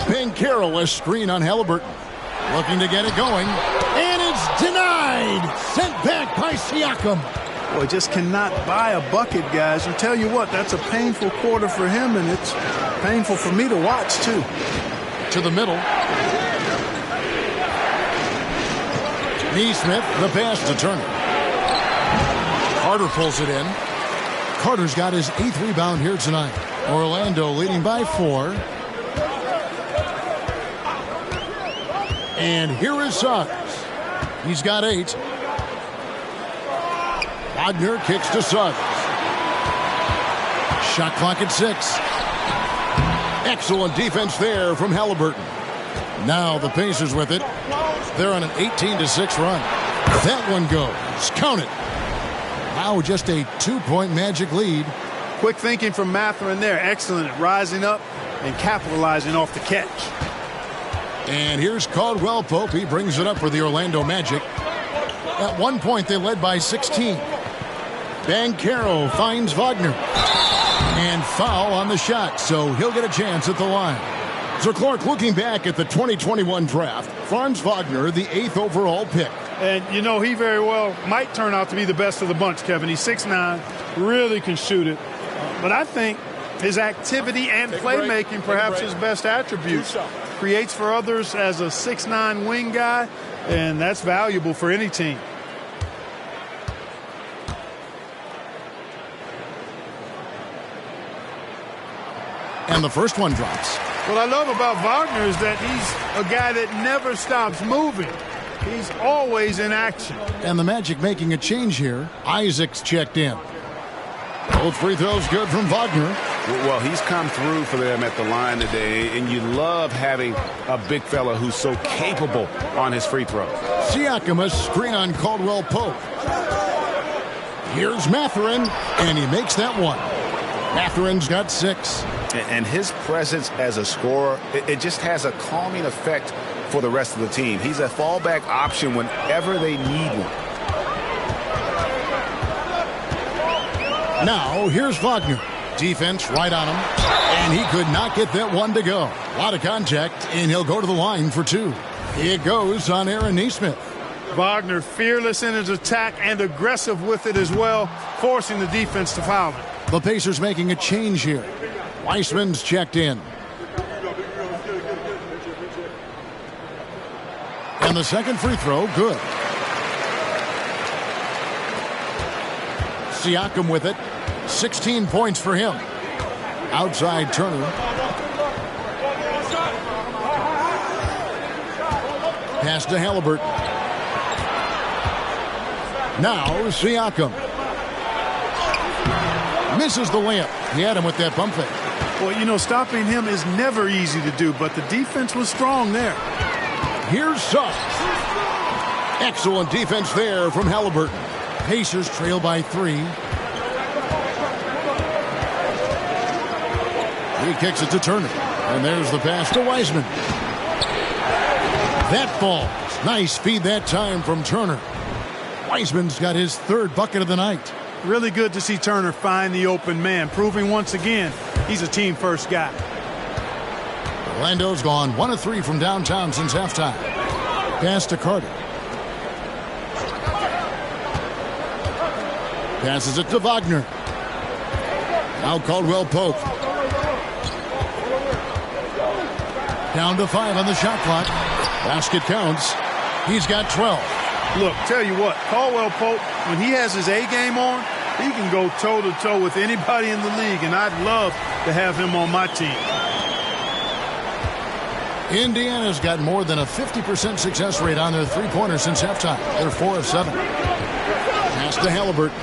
Banchero, a screen on Halliburton. Looking to get it going. And it's denied. Sent back by Siakam. Boy, just cannot buy a bucket, guys. And tell you what, that's a painful quarter for him, and it's painful for me to watch, too. To the middle. Nesmith, the pass to Turner. Carter pulls it in. Carter's got his 8th rebound here tonight. Orlando leading by 4. And here is Suggs. He's got 8. Wagner kicks to Suggs. Shot clock at 6. Excellent defense there from Halliburton. Now the Pacers with it. They're on an 18-6 run. That one goes. Count it. Now just a 2-point Magic lead. Quick thinking from Mathurin there. Excellent at rising up and capitalizing off the catch. And here's Caldwell Pope. He brings it up for the Orlando Magic. At one point, they led by 16. Banchero finds Wagner. And foul on the shot, so he'll get a chance at the line. So Clark, looking back at the 2021 draft, Franz Wagner, the 8th overall pick. And, you know, he very well might turn out to be the best of the bunch, Kevin. He's 6'9", really can shoot it. But I think his activity and playmaking, perhaps his best attributes. Creates for others as a 6'9" wing guy, and that's valuable for any team. And the first one drops. What I love about Wagner is that he's a guy that never stops moving. He's always in action. And the Magic making a change here. Isaac's checked in. Both free throws good from Wagner. Well, he's come through for them at the line today, and you love having a big fella who's so capable on his free throws. Siakam, a screen on Caldwell Pope. Here's Mathurin, and he makes that one. Mathurin's got 6. And his presence as a scorer, it just has a calming effect for the rest of the team. He's a fallback option whenever they need one. Now, here's Wagner. Defense right on him. And he could not get that one to go. A lot of contact, and he'll go to the line for 2. It goes on Aaron Nesmith. Wagner fearless in his attack and aggressive with it as well, forcing the defense to foul him. The Pacers making a change here. Weissman's checked in. And the second free throw, good. Siakam with it. 16 points for him. Outside Turner. Pass to Halliburton. Now Siakam. Misses the layup. He had him with that bump fake. Well, you know, stopping him is never easy to do, but the defense was strong there. Here's Suggs. Excellent defense there from Halliburton. Pacers trail by 3. He kicks it to Turner. And there's the pass to Wiseman. That falls. Nice feed that time from Turner. Wiseman's got his 3rd bucket of the night. Really good to see Turner find the open man, proving once again he's a team-first guy. Orlando's gone 1 of 3 from downtown since halftime. Pass to Carter. Passes it to Wagner. Now Caldwell Pope. Down to 5 on the shot clock. Basket counts. He's got 12. Look, tell you what, Caldwell Pope, when he has his A game on, he can go toe-to-toe with anybody in the league, and I'd love to have him on my team. Indiana's got more than a 50% success rate on their three-pointers since halftime. They're 4 of 7. Pass to Halliburton.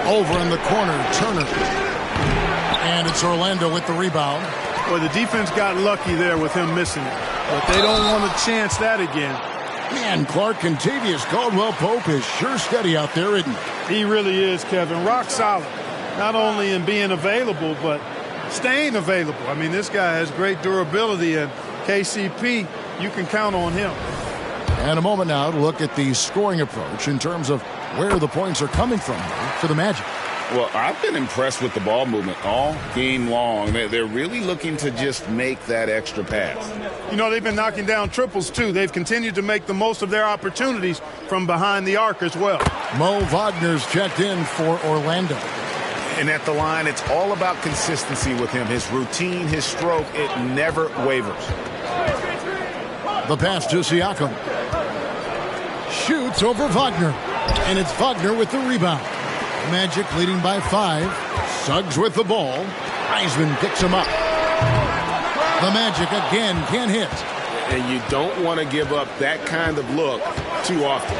Over in the corner, Turner. And it's Orlando with the rebound. Well, the defense got lucky there with him missing it, but they don't want to chance that again. Man, Clark, Kentavious Caldwell-Pope is sure steady out there, isn't he? He really is, Kevin. Rock solid. Not only in being available, but staying available. I mean, this guy has great durability, and KCP, you can count on him. And a moment now to look at the scoring approach in terms of where the points are coming from for the Magic. Well, I've been impressed with the ball movement all game long. They're really looking to just make that extra pass. You know, they've been knocking down triples, too. They've continued to make the most of their opportunities from behind the arc as well. Mo Wagner's checked in for Orlando. And at the line, it's all about consistency with him. His routine, his stroke, it never wavers. The pass to Siakam. Shoots over Wagner. And it's Wagner with the rebound. Magic leading by 5. Suggs with the ball. Wiseman picks him up. The Magic again can't hit. And you don't want to give up that kind of look too often.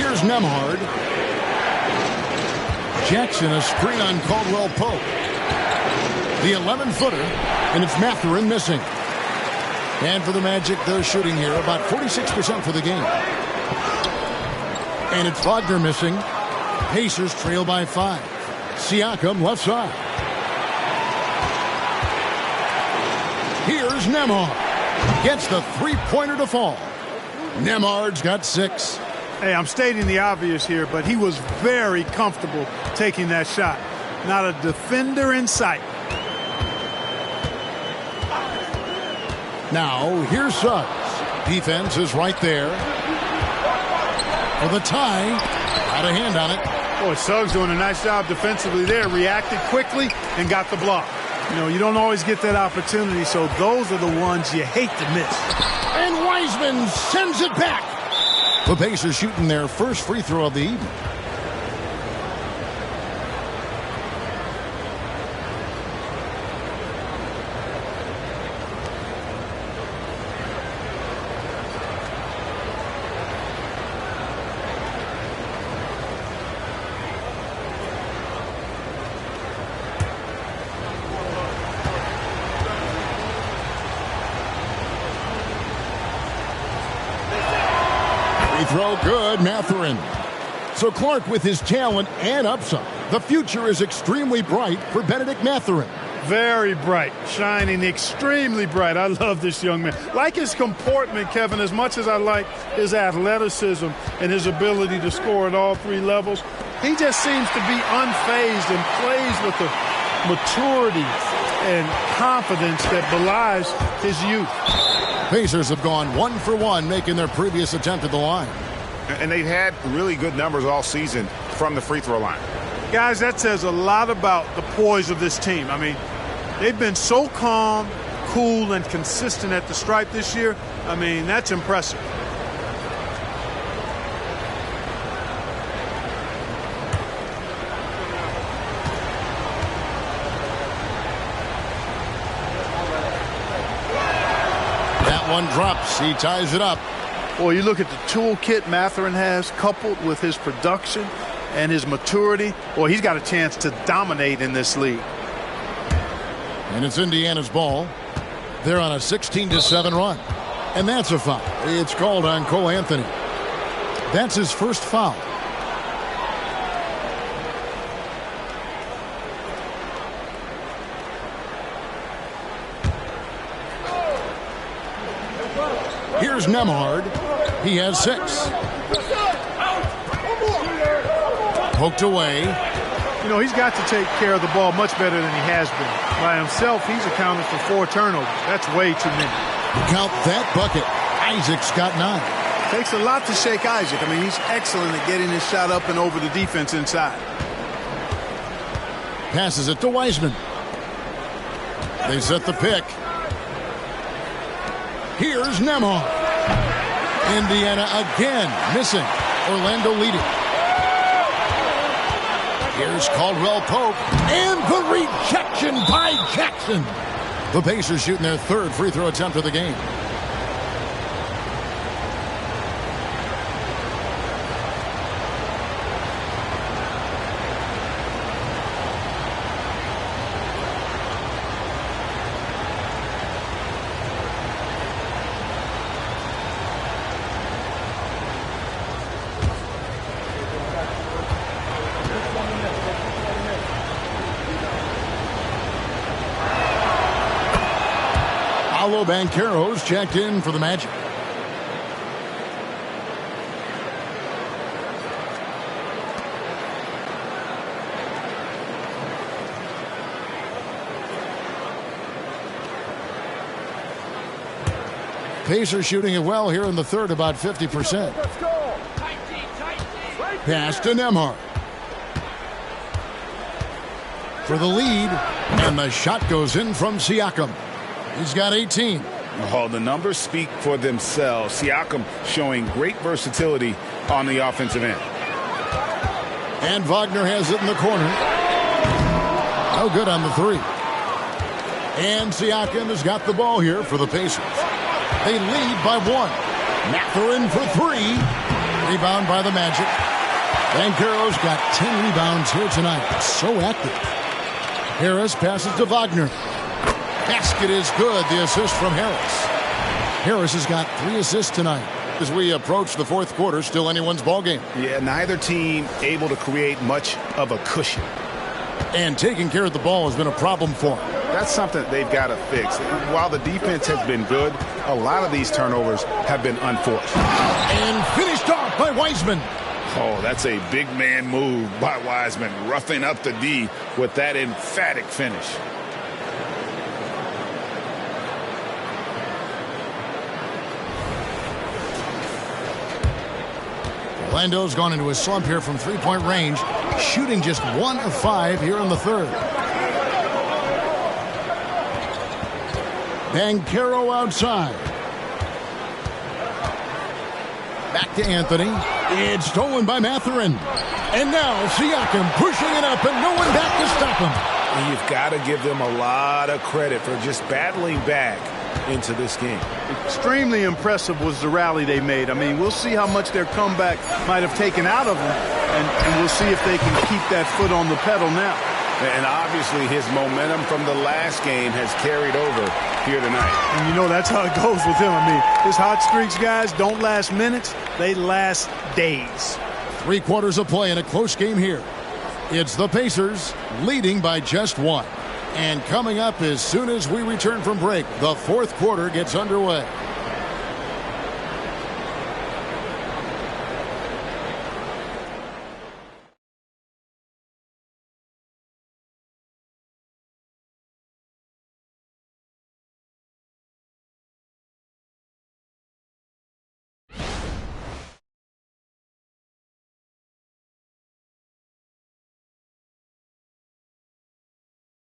Here's Nembhard. Jackson a screen on Caldwell Pope. The 11-footer, and it's Mathurin missing. And for the Magic, they're shooting here about 46% for the game. And it's Wagner missing. Pacers trail by 5. Siakam left side. Here's Nembhard. Gets the three-pointer to fall. Nembhard's got 6. Hey, I'm stating the obvious here, but he was very comfortable taking that shot. Not a defender in sight. Now, here's Suggs. Defense is right there. For the tie. Got a hand on it. Boy, Suggs doing a nice job defensively there. Reacted quickly and got the block. You know, you don't always get that opportunity, so those are the ones you hate to miss. And Wiseman sends it back. The Pacers shooting their first free throw of the evening. Throw good, Mathurin. So Clark with his talent and upside. The future is extremely bright for Bennedict Mathurin. Very bright, shining extremely bright. I love this young man. Like his comportment, Kevin, as much as I like his athleticism and his ability to score at all 3 levels, he just seems to be unfazed and plays with the maturity and confidence that belies his youth. Pacers have gone 1 for 1, making their previous attempt at the line. And they've had really good numbers all season from the free throw line. Guys, that says a lot about the poise of this team. I mean, they've been so calm, cool, and consistent at the stripe this year. I mean, that's impressive. one drops. He ties it up. Well, you look at the toolkit Mathurin has, coupled with his production and his maturity. Well, he's got a chance to dominate in this league. And it's Indiana's ball. They're on a 16-7 run. And that's a foul. It's called on Cole Anthony. That's his first foul. Here's Nembhard. He has 6. Poked away. You know, he's got to take care of the ball much better than he has been. By himself, he's accounted for 4 turnovers. That's way too many. Count that bucket. Isaac's got 9. Takes a lot to shake Isaac. I mean, he's excellent at getting his shot up and over the defense inside. Passes it to Wiseman. They set the pick. Here's Nembhard. Indiana again missing. Orlando leading. Here's Caldwell Pope. And the rejection by Jackson. The Pacers shooting their 3rd free throw attempt of the game. Paolo Banchero's checked in for the Magic. Pacers shooting it well here in the 3rd, about 50%. Pass to Nembhard. For the lead, and the shot goes in from Siakam. He's got 18. Oh, the numbers speak for themselves. Siakam showing great versatility on the offensive end. And Wagner has it in the corner. No good on the 3. And Siakam has got the ball here for the Pacers. They lead by 1. Mathurin for 3. Rebound by the Magic. Banchero's got 10 rebounds here tonight. So active. Harris passes to Wagner. Basket is good. The assist from Harris. Harris has got 3 assists tonight. As we approach the 4th quarter, still anyone's ball game. Yeah, neither team able to create much of a cushion. And taking care of the ball has been a problem for them. That's something they've got to fix. While the defense has been good, a lot of these turnovers have been unforced. And finished off by Wiseman. Oh, that's a big man move by Wiseman, roughing up the D with that emphatic finish. Orlando's gone into a slump here from 3-point range, shooting just 1 of 5 here in the 3rd. Banchero outside. Back to Anthony. It's stolen by Mathurin. And now Siakam pushing it up and no one back to stop him. And you've got to give them a lot of credit for just battling back into this game. Extremely impressive was the rally they made. I mean, we'll see how much their comeback might have taken out of them, and we'll see if they can keep that foot on the pedal now. And obviously his momentum from the last game has carried over here tonight. And you know that's how it goes with him. I mean, his hot streaks, guys, don't last minutes. They last days. 3 quarters of play in a close game here. It's the Pacers leading by just 1. And coming up as soon as we return from break, the 4th quarter gets underway.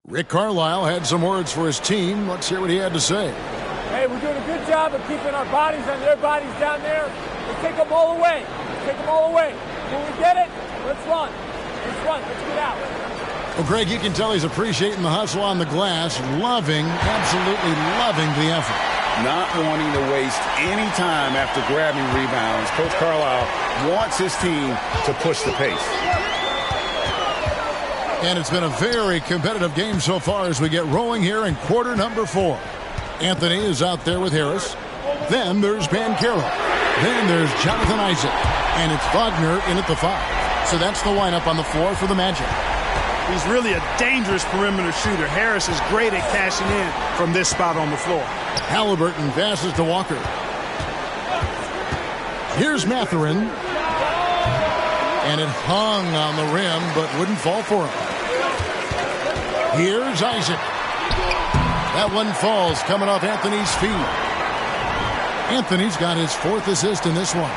Rick Carlisle had some words for his team. Let's hear what he had to say. Hey, we're doing a good job of keeping our bodies on their bodies down there. Let's take them all away. Let's take them all away. When we get it, let's run. Let's run. Let's get out. Well, Greg, you can tell he's appreciating the hustle on the glass, absolutely loving the effort. not wanting to waste any time after grabbing rebounds. Coach Carlisle wants his team to push the pace. And it's been a very competitive game so far as we get rolling here in quarter number 4. Anthony is out there with Harris. Then there's Banchero. Then there's Jonathan Isaac. And it's Wagner in at the 5. So that's the lineup on the floor for the Magic. He's really a dangerous perimeter shooter. Harris is great at cashing in from this spot on the floor. Halliburton passes to Walker. Here's Mathurin. And it hung on the rim, but wouldn't fall for him. Here's Isaac. That one falls coming off Anthony's feet. Anthony's got his 4th assist in this one.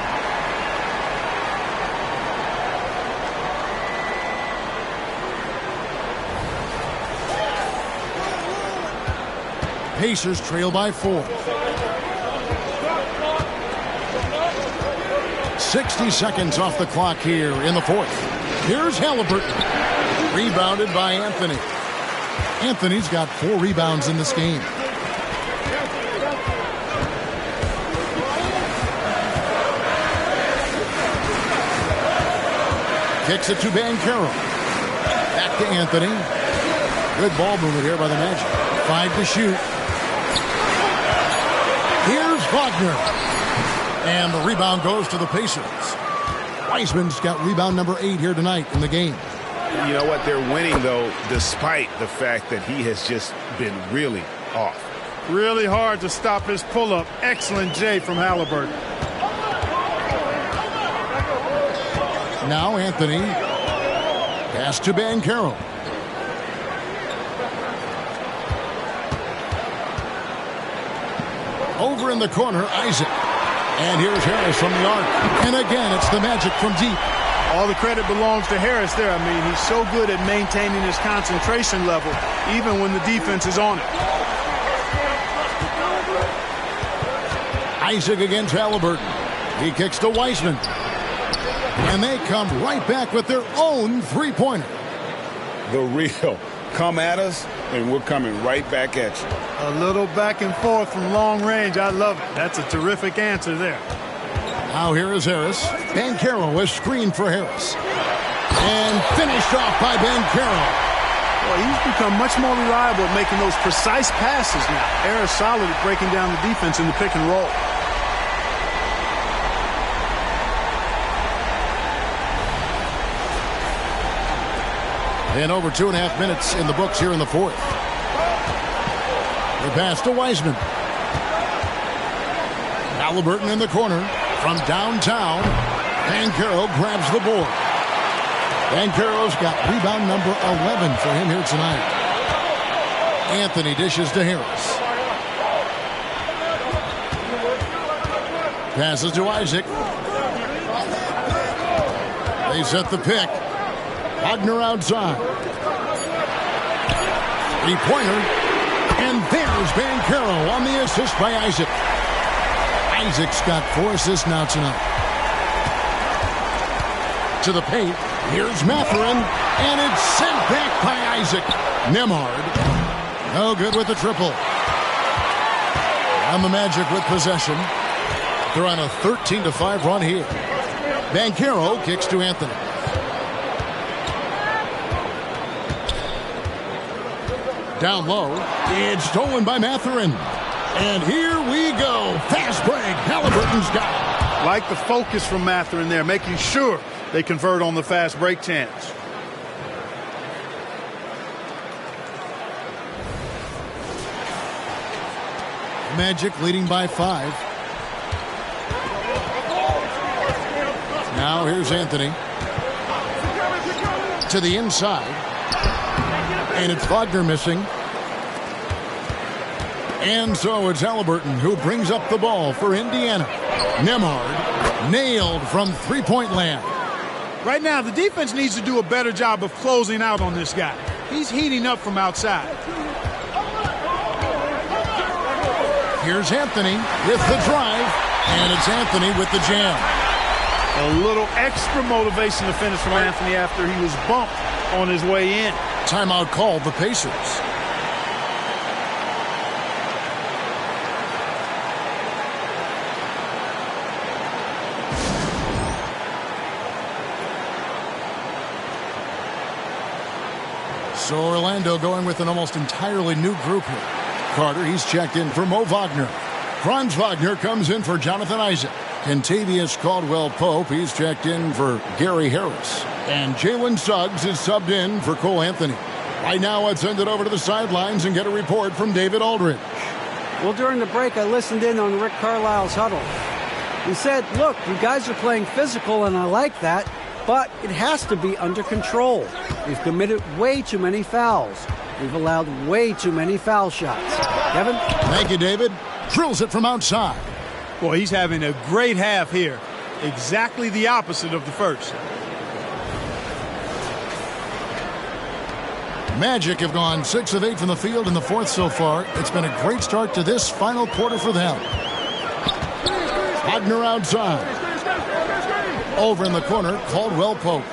Pacers trail by 4. 60 seconds off the clock here in the 4th. Here's Halliburton. Rebounded by Anthony. Anthony's got 4 rebounds in this game. Kicks it to Banchero. Back to Anthony. Good ball movement here by the Magic. 5 to shoot. Here's Wagner. And the rebound goes to the Pacers. Wiseman's got rebound number 8 here tonight in the game. You know what? They're winning, though, despite the fact that he has just been really off. Really hard to stop his pull-up. Excellent J from Halliburton. Now Anthony. Pass to Banchero. Over in the corner, Isaac. And here's Harris from the arc. And again, it's the Magic from deep. All the credit belongs to Harris there. I mean, he's so good at maintaining his concentration level, even when the defense is on it. Isaac against Halliburton. He kicks to Wiseman. And they come right back with their own three-pointer. The real. Come at us, and we're coming right back at you. A little back and forth from long range. I love it. That's a terrific answer there. Now here is Harris. Banchero is screened for Harris. And finished off by Banchero. Well, he's become much more reliable at making those precise passes now. Harris solid at breaking down the defense in the pick and roll. And over 2.5 minutes in the books here in the 4th. The pass to Wiseman. Halliburton in the corner from downtown. Banchero grabs the board. Banchero's got rebound number 11 for him here tonight. Anthony dishes to Harris. Passes to Isaac. They set the pick. Wagner outside. Three-pointer. And there's Banchero on the assist by Isaac. Isaac's got 4 assists now tonight. To the paint. Here's Mathurin. And it's sent back by Isaac. Nembhard. No good with the triple. And the Magic with possession. They're on a 13-5 run here. Banchero kicks to Anthony. Down low. It's stolen by Mathurin. And here we go. Fast break. Halliburton's got it. Like the focus from Mathurin there, making sure they convert on the fast break chance. Magic leading by 5. Now here's Anthony. To the inside. And it's Wagner missing. And so it's Halliburton who brings up the ball for Indiana. Nembhard nailed from three-point land. Right now, the defense needs to do a better job of closing out on this guy. He's heating up from outside. Here's Anthony with the drive. And it's Anthony with the jam. A little extra motivation to finish from Anthony after he was bumped on his way in. Timeout called the Pacers. So Orlando going with an almost entirely new group here. Carter, he's checked in for Mo Wagner. Franz Wagner comes in for Jonathan Isaac. Kentavious Caldwell-Pope, he's checked in for Gary Harris. And Jalen Suggs is subbed in for Cole Anthony. Right now, let's send it over to the sidelines and get a report from David Aldridge. Well, during the break, I listened in on Rick Carlisle's huddle. He said, look, you guys are playing physical, and I like that, but it has to be under control. We've committed way too many fouls. We've allowed way too many foul shots. Kevin? Thank you, David. Drills it from outside. Boy, he's having a great half here. Exactly the opposite of the first. Magic have gone 6 of 8 from the field in the fourth so far. It's been a great start to this final quarter for them. Wagner outside. Over in the corner, Caldwell-Pope.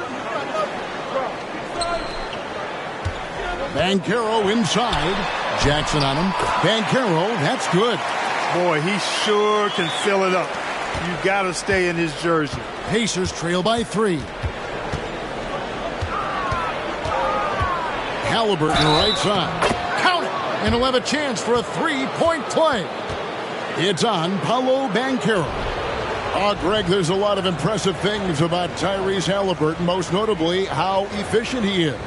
Banchero inside. Jackson on him. Banchero, that's good. Boy, he sure can fill it up. You've got to stay in his jersey. Pacers trail by 3. Halliburton right side. Count it! And he'll have a chance for a 3-point play. It's on Paolo Banchero. Oh, Greg, there's a lot of impressive things about Tyrese Halliburton, most notably how efficient he is.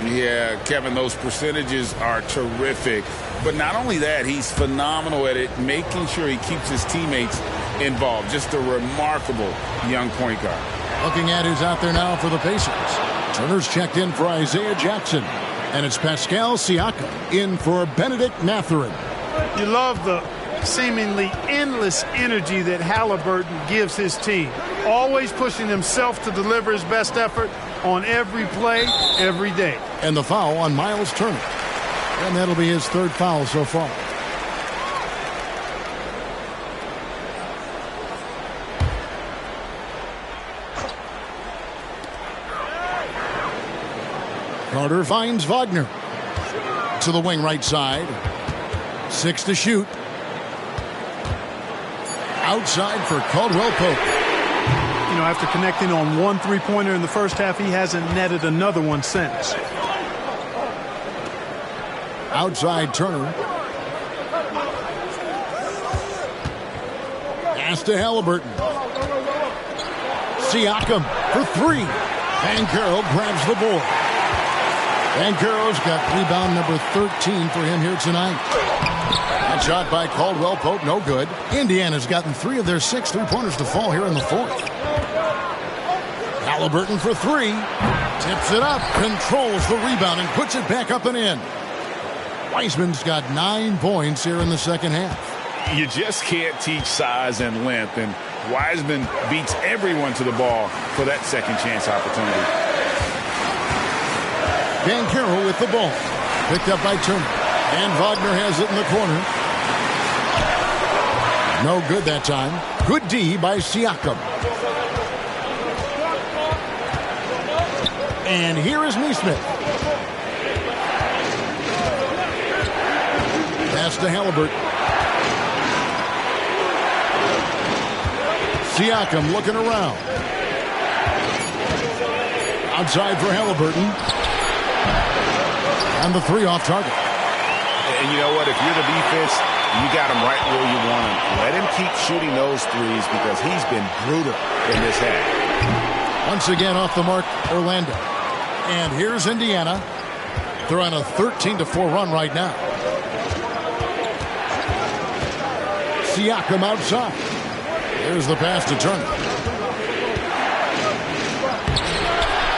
Yeah, Kevin, those percentages are terrific. But not only that, he's phenomenal at it, making sure he keeps his teammates involved. Just a remarkable young point guard. Looking at who's out there now for the Pacers. Turner's checked in for Isaiah Jackson. And it's Pascal Siakam in for Benedict Mathurin. You love the seemingly endless energy that Halliburton gives his team. Always pushing himself to deliver his best effort on every play, every day. And the foul on Miles Turner. And that'll be his third foul so far. Carter finds Wagner. To the wing right side. 6 to shoot. Outside for Caldwell-Pope. You know, after connecting on 1 3-pointer in the first half, he hasn't netted another one since. Outside Turner. Pass to Halliburton. Siakam for 3. Banchero grabs the board. Banchero's got rebound number 13 for him here tonight. That shot by Caldwell-Pope, no good. Indiana's gotten 3 of their 6 3-pointers to fall here in the fourth. Halliburton for 3. Tips it up, controls the rebound, and puts it back up and in. Wiseman's got 9 points here in the second half. You just can't teach size and length, and Wiseman beats everyone to the ball for that second chance opportunity. Banchero with the ball. Picked up by Turner. And Wagner has it in the corner. No good that time. Good D by Siakam. And here is Nesmith. Pass to Halliburton. Siakam looking around. Outside for Halliburton. And the 3 off target. And you know what? If you're the defense, you got him right where you want him. Let him keep shooting those threes because he's been brutal in this half. Once again off the mark, Orlando. And here's Indiana. They're on a 13-4 run right now. Siakam outside. There's the pass to Turner.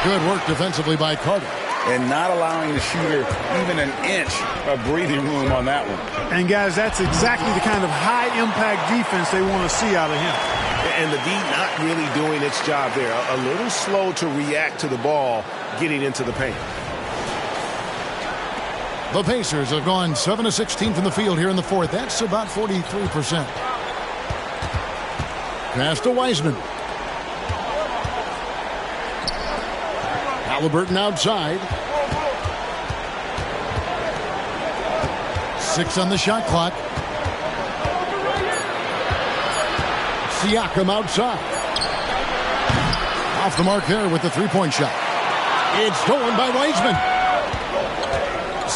Good work defensively by Carter. And not allowing the shooter even an inch of breathing room on that one. And, guys, that's exactly the kind of high-impact defense they want to see out of him. And the D not really doing its job there. A little slow to react to the ball getting into the paint. The Pacers have gone 7 of 16 from the field here in the fourth. That's about 43%. Pass to Wiseman. Halliburton outside. 6 on the shot clock. Siakam outside. Off the mark there with the 3-point shot. It's stolen by Wiseman.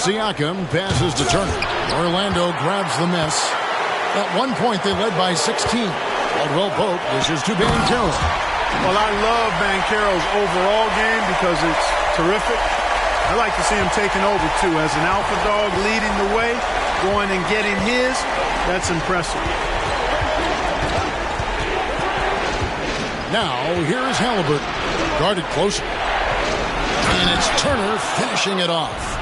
Siakam passes to Turner. Orlando grabs the miss. At one point, they led by 16. Caldwell Pope dishes to Banchero. Well, I love Banchero's overall game because it's terrific. I like to see him taking over, too. As an alpha dog leading the way, going and getting his, that's impressive. Now, here is Halliburton. Guarded closer. And it's Turner finishing it off.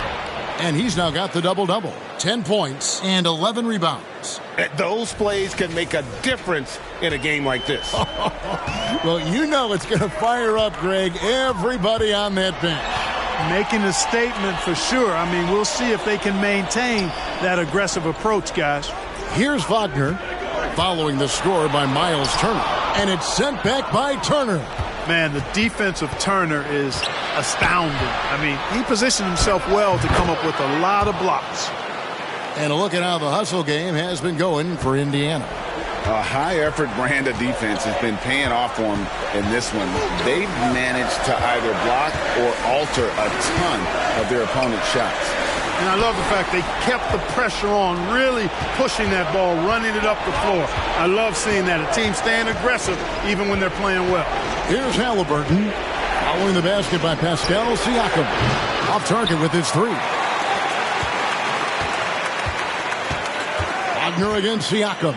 And he's now got the double-double. 10 points and 11 rebounds. Those plays can make a difference in a game like this. Well, you know it's going to fire up, Greg, everybody on that bench. Making a statement for sure. I mean, we'll see if they can maintain that aggressive approach, guys. Here's Wagner following the score by Miles Turner. And it's sent back by Turner. Man, the defense of Turner is astounding. I mean, he positioned himself well to come up with a lot of blocks. And a look at how the hustle game has been going for Indiana. A high-effort brand of defense has been paying off for them in this one. They've managed to either block or alter a ton of their opponent's shots. And I love the fact they kept the pressure on, really pushing that ball, running it up the floor. I love seeing that. A team staying aggressive even when they're playing well. Here's Halliburton following the basket by Pascal Siakam. Off target with his three. Wagner against Siakam.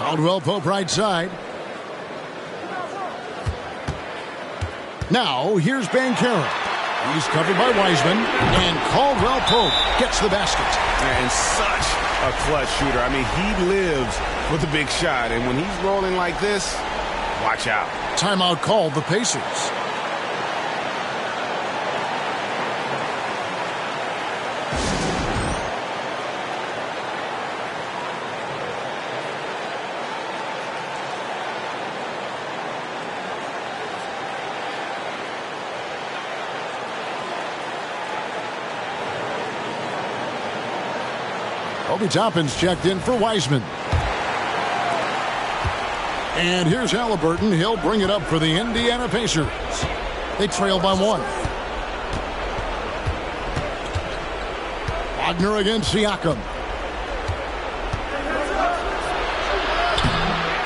Caldwell Pope right side. Now, here's Banchero. He's covered by Wiseman, and Caldwell Pope gets the basket. And such a clutch shooter. I mean, he lives with a big shot, and when he's rolling like this, watch out. Timeout called the Pacers. Obi Toppin's checked in for Wiseman. And here's Halliburton. He'll bring it up for the Indiana Pacers. They trail by one. Wagner against Siakam.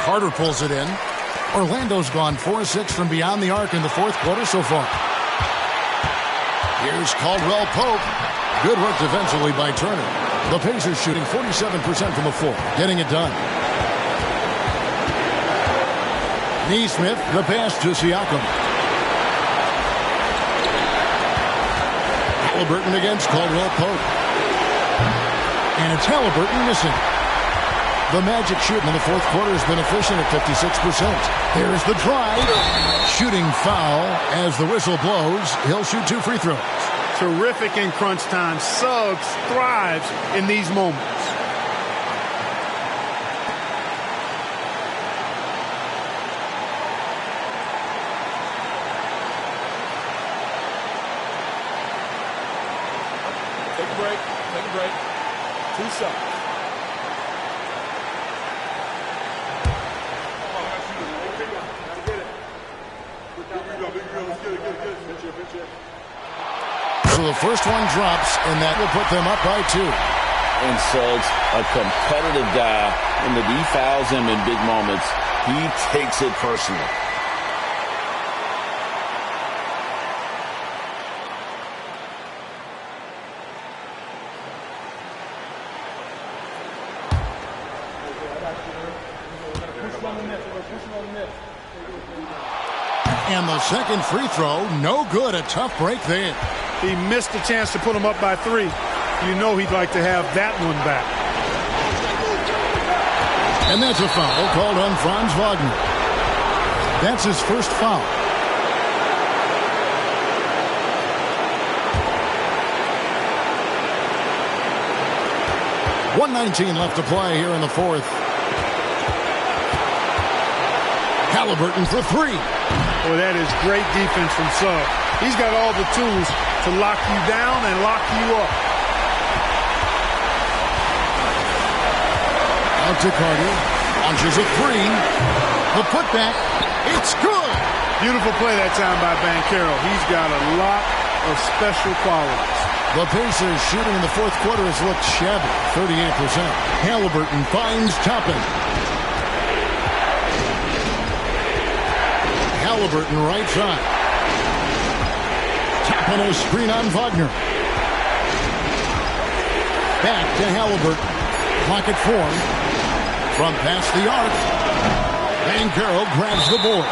Carter pulls it in. Orlando's gone 4-6 from beyond the arc in the fourth quarter so far. Here's Caldwell Pope. Good work defensively by Turner. The Pacers shooting 47% from the floor, getting it done. Nesmith, the pass to Siakam. Halliburton against Caldwell Pope. And it's Halliburton missing. The Magic shooting in the fourth quarter has been efficient at 56%. There's the drive. Shooting foul as the whistle blows. He'll shoot 2 free throws. Terrific in crunch time. Suggs thrives in these moments. Take a break. Take a break. 2 shots. So the first one drops, and that will put them up by 2. And Suggs, a competitive guy, and if he fouls him in big moments, he takes it personally. And the second free throw, no good. A tough break there. He missed a chance to put him up by 3. You know he'd like to have that one back. And that's a foul called on Franz Wagner. That's his first foul. .119 left to play here in the fourth. Halliburton for 3. Well, that is great defense from Suggs. He's got all the tools to lock you down and lock you up. Out to Carter. Launches a 3. The putback. It's good. Beautiful play that time by Banchero. He's got a lot of special qualities. The Pacers shooting in the fourth quarter has looked shabby, 38%. Halliburton finds Toppin. Halliburton right side. Toppin a screen on Wagner. Back to Halliburton. Clock at 4. From past the arc. Banchero grabs the board.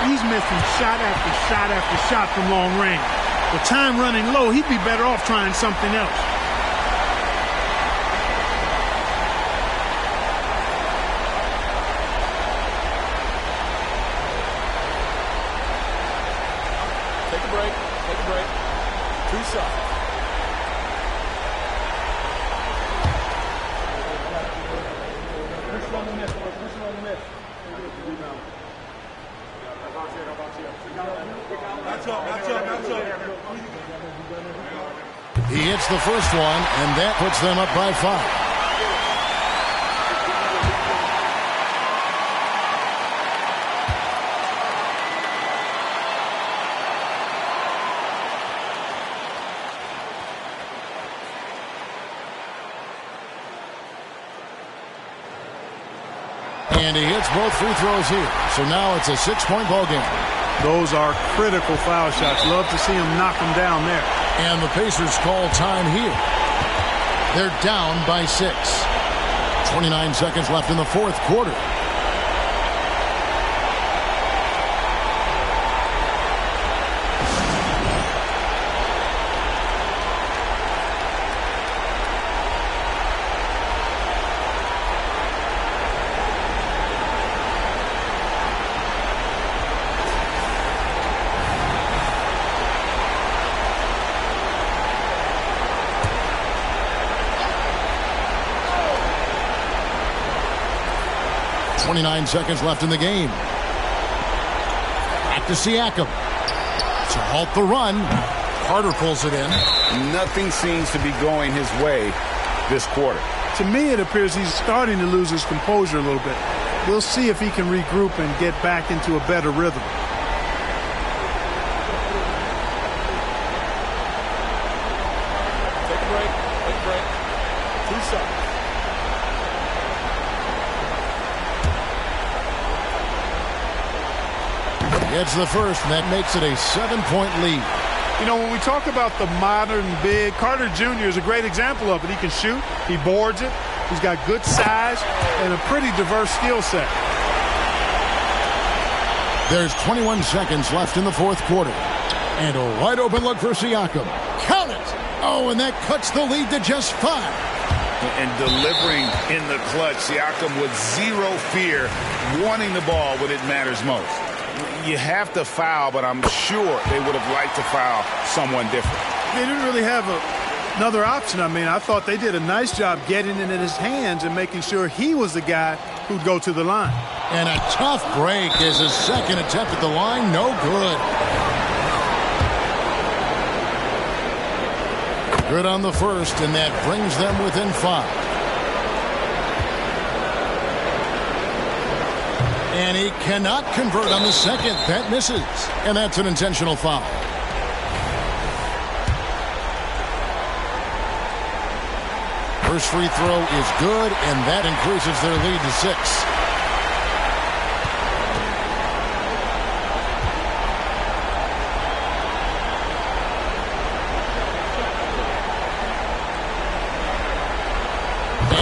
He's missing shot after shot after shot from long range. With time running low, he'd be better off trying something else. Take a break. Take a break. 2 shots. He hits the first one, and that puts them up by 5. And he hits both free throws here. So now it's a 6-point ball game. Those are critical foul shots. Love to see him knock them down there. And the Pacers call time here. They're down by 6. 29 seconds left in the fourth quarter. .29 seconds left in the game. Back to Siakam. To halt the run. Carter pulls it in. Nothing seems to be going his way this quarter. To me, it appears he's starting to lose his composure a little bit. We'll see if he can regroup and get back into a better rhythm. Take a break. Take a break. 2 shots. It's the first, and that makes it a 7-point lead. You know, when we talk about the modern big, Carter Jr. is a great example of it. He can shoot, he boards it, he's got good size, and a pretty diverse skill set. There's 21 seconds left in the fourth quarter. And a wide open look for Siakam. Count it! Oh, and that cuts the lead to just 5. And delivering in the clutch, Siakam with zero fear, wanting the ball when it matters most. You have to foul, but I'm sure they would have liked to foul someone different. They didn't really have another option. I mean, I thought they did a nice job getting it in his hands and making sure he was the guy who'd go to the line. And a tough break as his second attempt at the line, no good. Good on the first, and that brings them within 5. And he cannot convert on the second. That misses. And that's an intentional foul. First free throw is good, and that increases their lead to 6.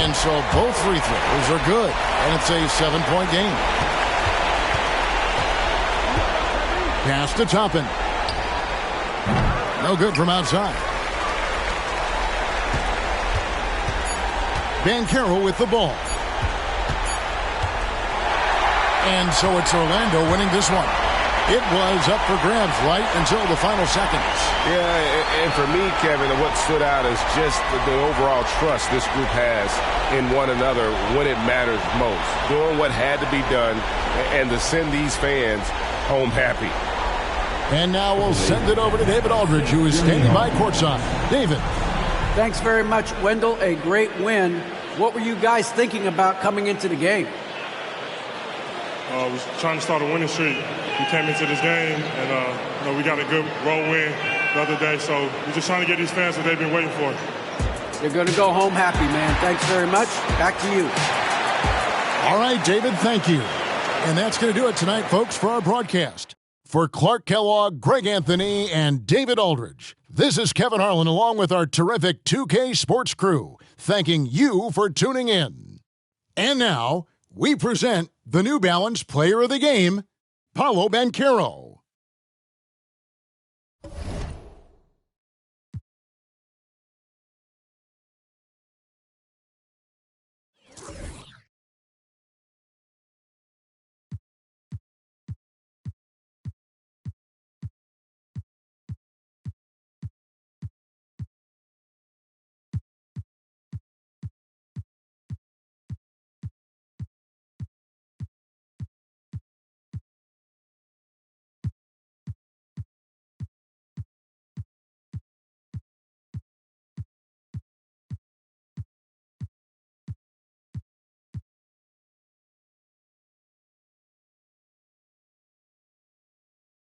And so both free throws are good, and it's a 7-point game. Pass to Toppin. No good from outside. Banchero with the ball. And so it's Orlando winning this one. It was up for grabs right until the final seconds. Yeah, and for me, Kevin, what stood out is just the overall trust this group has in one another when it matters most. Doing what had to be done and to send these fans home happy. And now we'll send it over to David Aldridge, who is standing by courtside. David. Thanks very much, Wendell. A great win. What were you guys thinking about coming into the game? was trying to start a winning streak. We came into this game, and we got a good road win the other day. So we're just trying to get these fans what they've been waiting for. You're going to go home happy, man. Thanks very much. Back to you. All right, David, thank you. And that's going to do it tonight, folks, for our broadcast. For Clark Kellogg, Greg Anthony, and David Aldridge, this is Kevin Harlan along with our terrific 2K Sports crew, thanking you for tuning in. And now, we present the New Balance Player of the Game, Paolo Banchero.